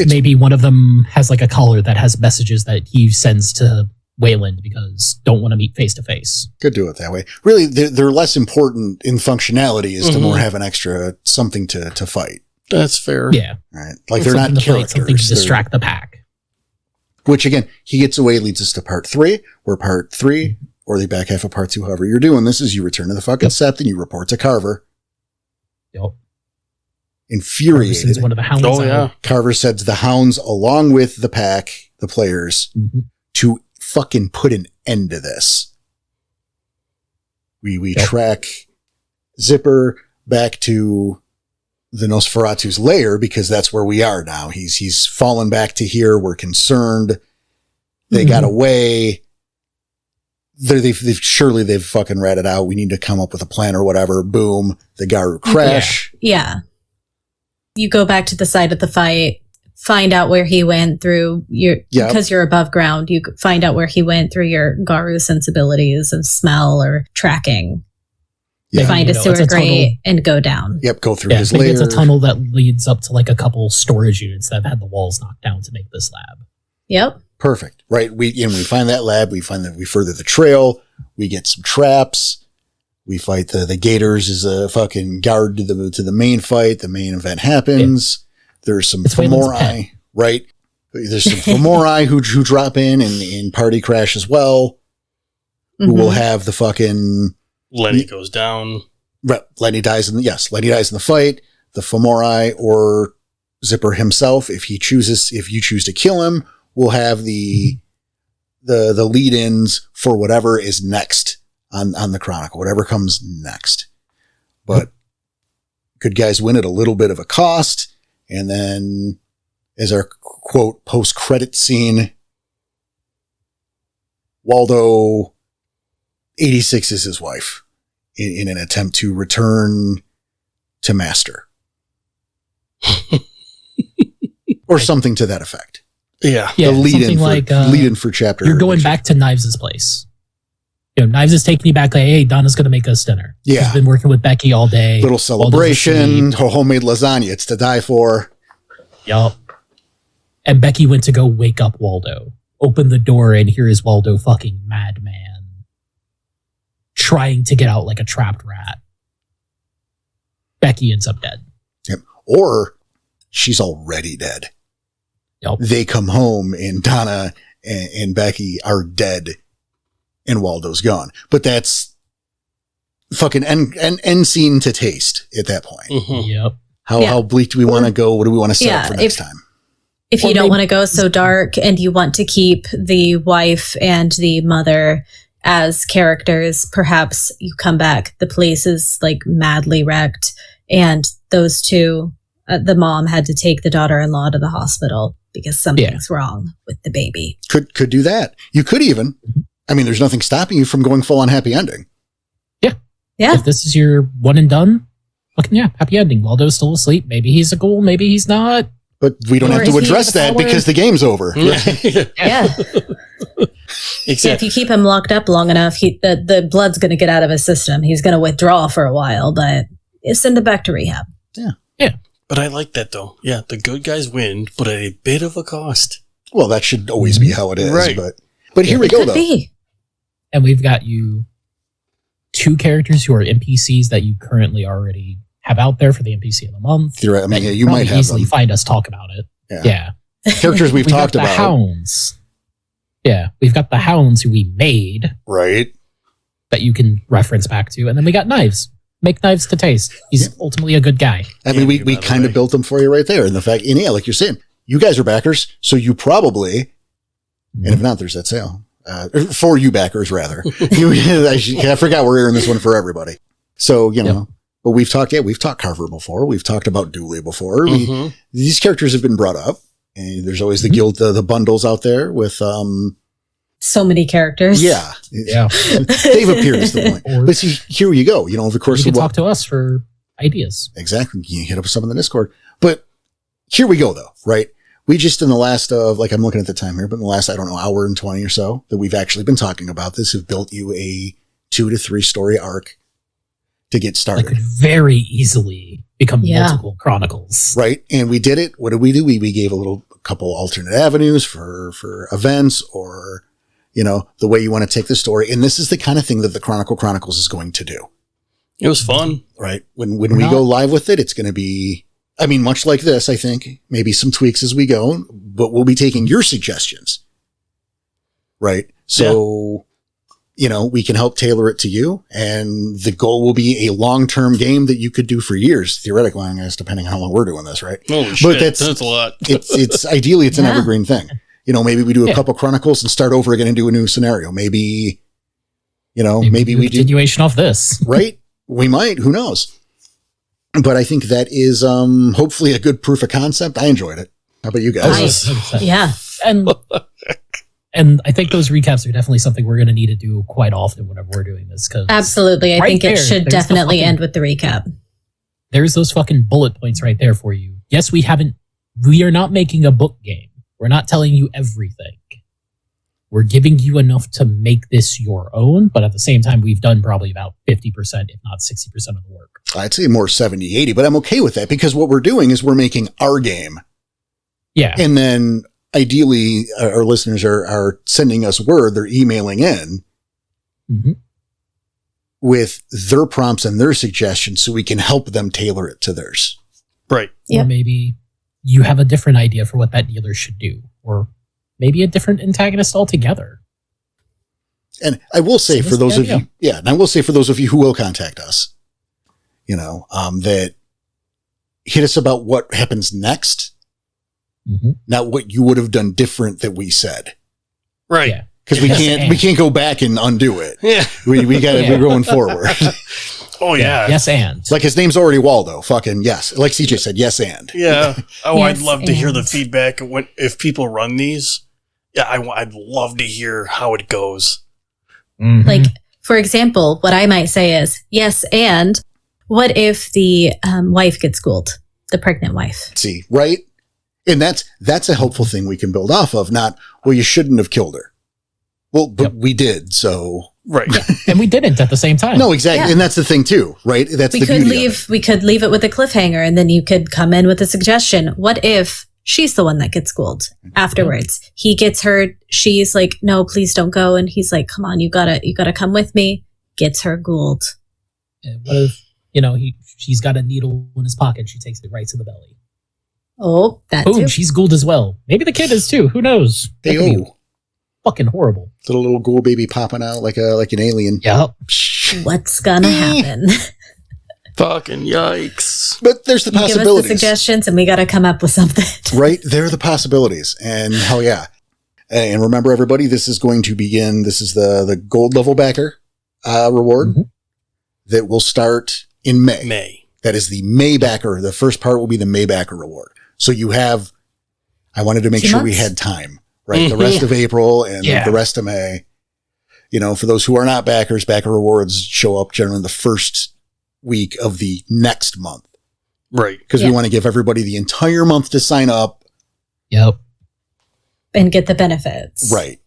Maybe one of them has like a collar that has messages that he sends to Wayland because don't want to meet face to face. Could do it that way. Really, they're less important in functionality as to more have an extra something to fight. That's fair. Yeah. Right. Like they're not characters. Something to distract the pack. Which again, he gets away leads us to part 3, where part 3, or the back half of part 2, however you're doing this, is you return to the fucking Sept and you report to Carver. Yep. Infuriated. One of the Hounds. Carver sends the Hounds along with the pack, the players, to fucking put an end to this. We track Zipper back to the Nosferatu's lair because that's where we are now. He's fallen back to here. We're concerned. They got away. They've fucking ratted out. We need to come up with a plan or whatever. Boom. The Garu crash. Yeah. You go back to the site of the fight, find out where he went through because you're above ground. You find out where he went through your Garu sensibilities of smell or tracking. Yeah. Find a sewer grate and go down. Yep, go through his lair. It's a tunnel that leads up to like a couple storage units that have had the walls knocked down to make this lab. Yep. Perfect. Right. We find that lab. We further the trail. We get some traps. We fight the Gators as a fucking guard to the main fight. The main event happens. There's some Fomori, right? There's some Fomori who drop in party crash as well. Who will have the fucking Lenny goes down. Lenny dies in the fight. The Fomori or Zipper himself, if you choose to kill him, will have the lead-ins for whatever is next on the Chronicle, whatever comes next. But good guys win at a little bit of a cost. And then as our quote post-credit scene, Waldo 86 is his wife in an attempt to return to Master. Or something to that effect. Yeah. The lead-in for chapter. You're going back to Knives' place. Knives is taking you back like, hey, Donna's going to make us dinner. Yeah. She's been working with Becky all day. Little celebration, homemade lasagna. It's to die for. Yup. And Becky went to go wake up Waldo. Open the door and here is Waldo fucking madman. Trying to get out like a trapped rat. Becky ends up dead. Yep. Or she's already dead. Yep. They come home and Donna and Becky are dead and Waldo's gone. But that's fucking end scene to taste at that point. Mm-hmm. Yep. How bleak do we want to go? What do we want to set up for next time? If you don't want to go so dark and you want to keep the wife and the mother as characters, perhaps you come back, the place is like madly wrecked, and those two, the mom had to take the daughter-in-law to the hospital because something's wrong with the baby. Could do that. You could even, there's nothing stopping you from going full on happy ending. Yeah. If this is your one and done, fucking happy ending. Waldo's still asleep. Maybe he's a ghoul. Maybe he's not. But we don't have to address that because the game's over. Yeah. Exactly. If you keep him locked up long enough, the blood's going to get out of his system. He's going to withdraw for a while, but send him back to rehab. Yeah. But I like that, though. Yeah, the good guys win, but at a bit of a cost. Well, that should always be how it is. Right. But here we go, though. And we've got you two characters who are NPCs that you currently already have out there for the NPC of the month. You might have easily them. Find us talk about it. Yeah. Characters we've talked got the about. Hounds. Yeah, we've got the Hounds who we made. Right. That you can reference back to. And then we got Knives. Make Knives to taste. He's ultimately a good guy. We kind of built them for you right there. And the fact, like you're saying, you guys are backers, so you probably, and if not, there's that sale. For you backers, rather. I forgot we're airing this one for everybody. So, but we've talked Carver before. We've talked about Dooley before. These characters have been brought up. And there's always the guild, the bundles out there with, so many characters. Yeah. They've appeared is the point. But see, here you go. Over the course you can talk to us for ideas. Exactly. You hit up some in the Discord. But here we go, though, right? We just, in the last of, I'm looking at the time here, but in the last, hour and 20 or so that we've actually been talking about this, have built you a 2 to 3 story arc to get started. That could very easily become multiple chronicles. Right. And we did it. What did we do? We gave a couple alternate avenues for events or, the way you want to take the story. And this is the kind of thing that the Chronicle Chronicles is going to do. It was fun. Right. When we go live with it, it's going to be, much like this, I think, maybe some tweaks as we go, but we'll be taking your suggestions. Right. So, we can help tailor it to you. And the goal will be a long-term game that you could do for years, theoretically, I guess, depending on how long we're doing this. Right. Holy shit, that's a lot. it's ideally, it's an evergreen thing. maybe we do a couple Chronicles and start over again and do a new scenario. Maybe we do continuation off this. Right? We might. Who knows? But I think that is hopefully a good proof of concept. I enjoyed it. How about you guys? Yeah. And I think those recaps are definitely something we're going to need to do quite often whenever we're doing this. Absolutely. I think it should definitely end with the recap. There's those fucking bullet points right there for you. Yes, we are not making a book game. We're not telling you everything. We're giving you enough to make this your own, but at the same time, we've done probably about 50%, if not 60% of the work. I'd say more 70, 80, but I'm okay with that because what we're doing is we're making our game. Yeah. And then ideally, our listeners are sending us word, they're emailing in with their prompts and their suggestions so we can help them tailor it to theirs. Right. Or maybe you have a different idea for what that dealer should do, or maybe a different antagonist altogether. And I will say for those of you, and I will say for those of you who will contact us, that hit us about what happens next, not what you would have done different that we said. Right. Yeah. Because we can't go back and undo it. Yeah. We got to be going forward. Oh yeah. Yes, and like his name's already Waldo. Fucking yes. Like CJ said, yes, and yeah. Oh, Yes, I'd love to hear the feedback if people run these. Yeah, I'd love to hear how it goes. Like, for example, what I might say is, yes, and what if the wife gets schooled, the pregnant wife? See, right? And that's a helpful thing we can build off of. Not, well, you shouldn't have killed her. Well, but we did, so. Right. And we didn't at the same time. No, exactly. Yeah. And that's the thing too, right? That's the beauty of it. We could leave it with a cliffhanger and then you could come in with a suggestion. What if she's the one that gets schooled afterwards? He gets hurt. She's like, no, please don't go. And he's like, come on, you gotta come with me. Gets her ghouled. And what if, she's got a needle in his pocket. She takes it right to the belly. Oh, that Boom, too. she's ghouled as well. Maybe the kid is too. Who knows? Fucking horrible. Little ghoul baby popping out like an alien. Yep. What's gonna happen? Fucking yikes. But there's the possibilities. Give us the suggestions and we gotta come up with something. Right? There are the possibilities. And hell yeah. And remember everybody, this is going to begin, this is the gold level backer reward that will start in May. That is the May backer. The first part will be the May backer reward. So I wanted to make sure we had time. Right, the rest of April and the rest of May. For those who are not backers, backer rewards show up generally the first week of the next month. Right. Because we want to give everybody the entire month to sign up. Yep. And get the benefits. Right.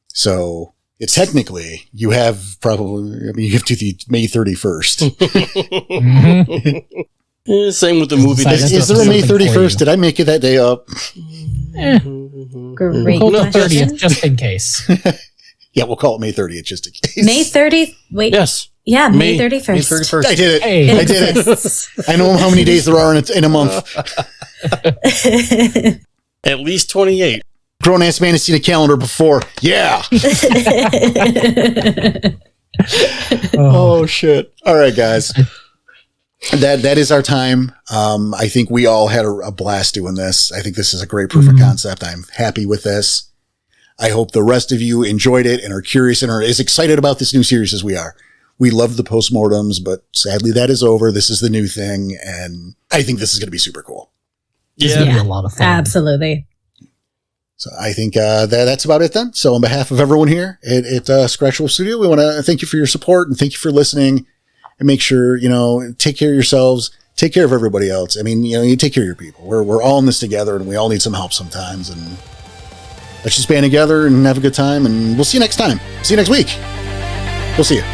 So it's technically, you have you have to the May 31st. Same with the movie. Is there a May 31st? Did I make it that day up? Great We'll call it question. 30th just in case. Yeah, we'll call it May 30th just in case. May 30th? Wait. Yes. Yeah, May 31st. May 31st. I did it. Hey. I did it. I know how many days there are in a month. At least 28. Grown ass man has seen a calendar before. Yeah. Oh shit. All right, guys. That is our time. I think we all had a blast doing this. I think this is a great proof of concept. I'm happy with this. I hope the rest of you enjoyed it and are curious and are as excited about this new series as we are. We love the postmortems, but sadly that is over. This is the new thing. And I think this is going to be super cool. It's going to be a lot of fun. Absolutely. So I think that's about it then. So on behalf of everyone here at Scratch Wolf Studio, we want to thank you for your support and thank you for listening. And make sure, take care of yourselves, take care of everybody else. I mean, you take care of your people. We're all in this together and we all need some help sometimes. And let's just band together and have a good time. And we'll see you next time. See you next week. We'll see you.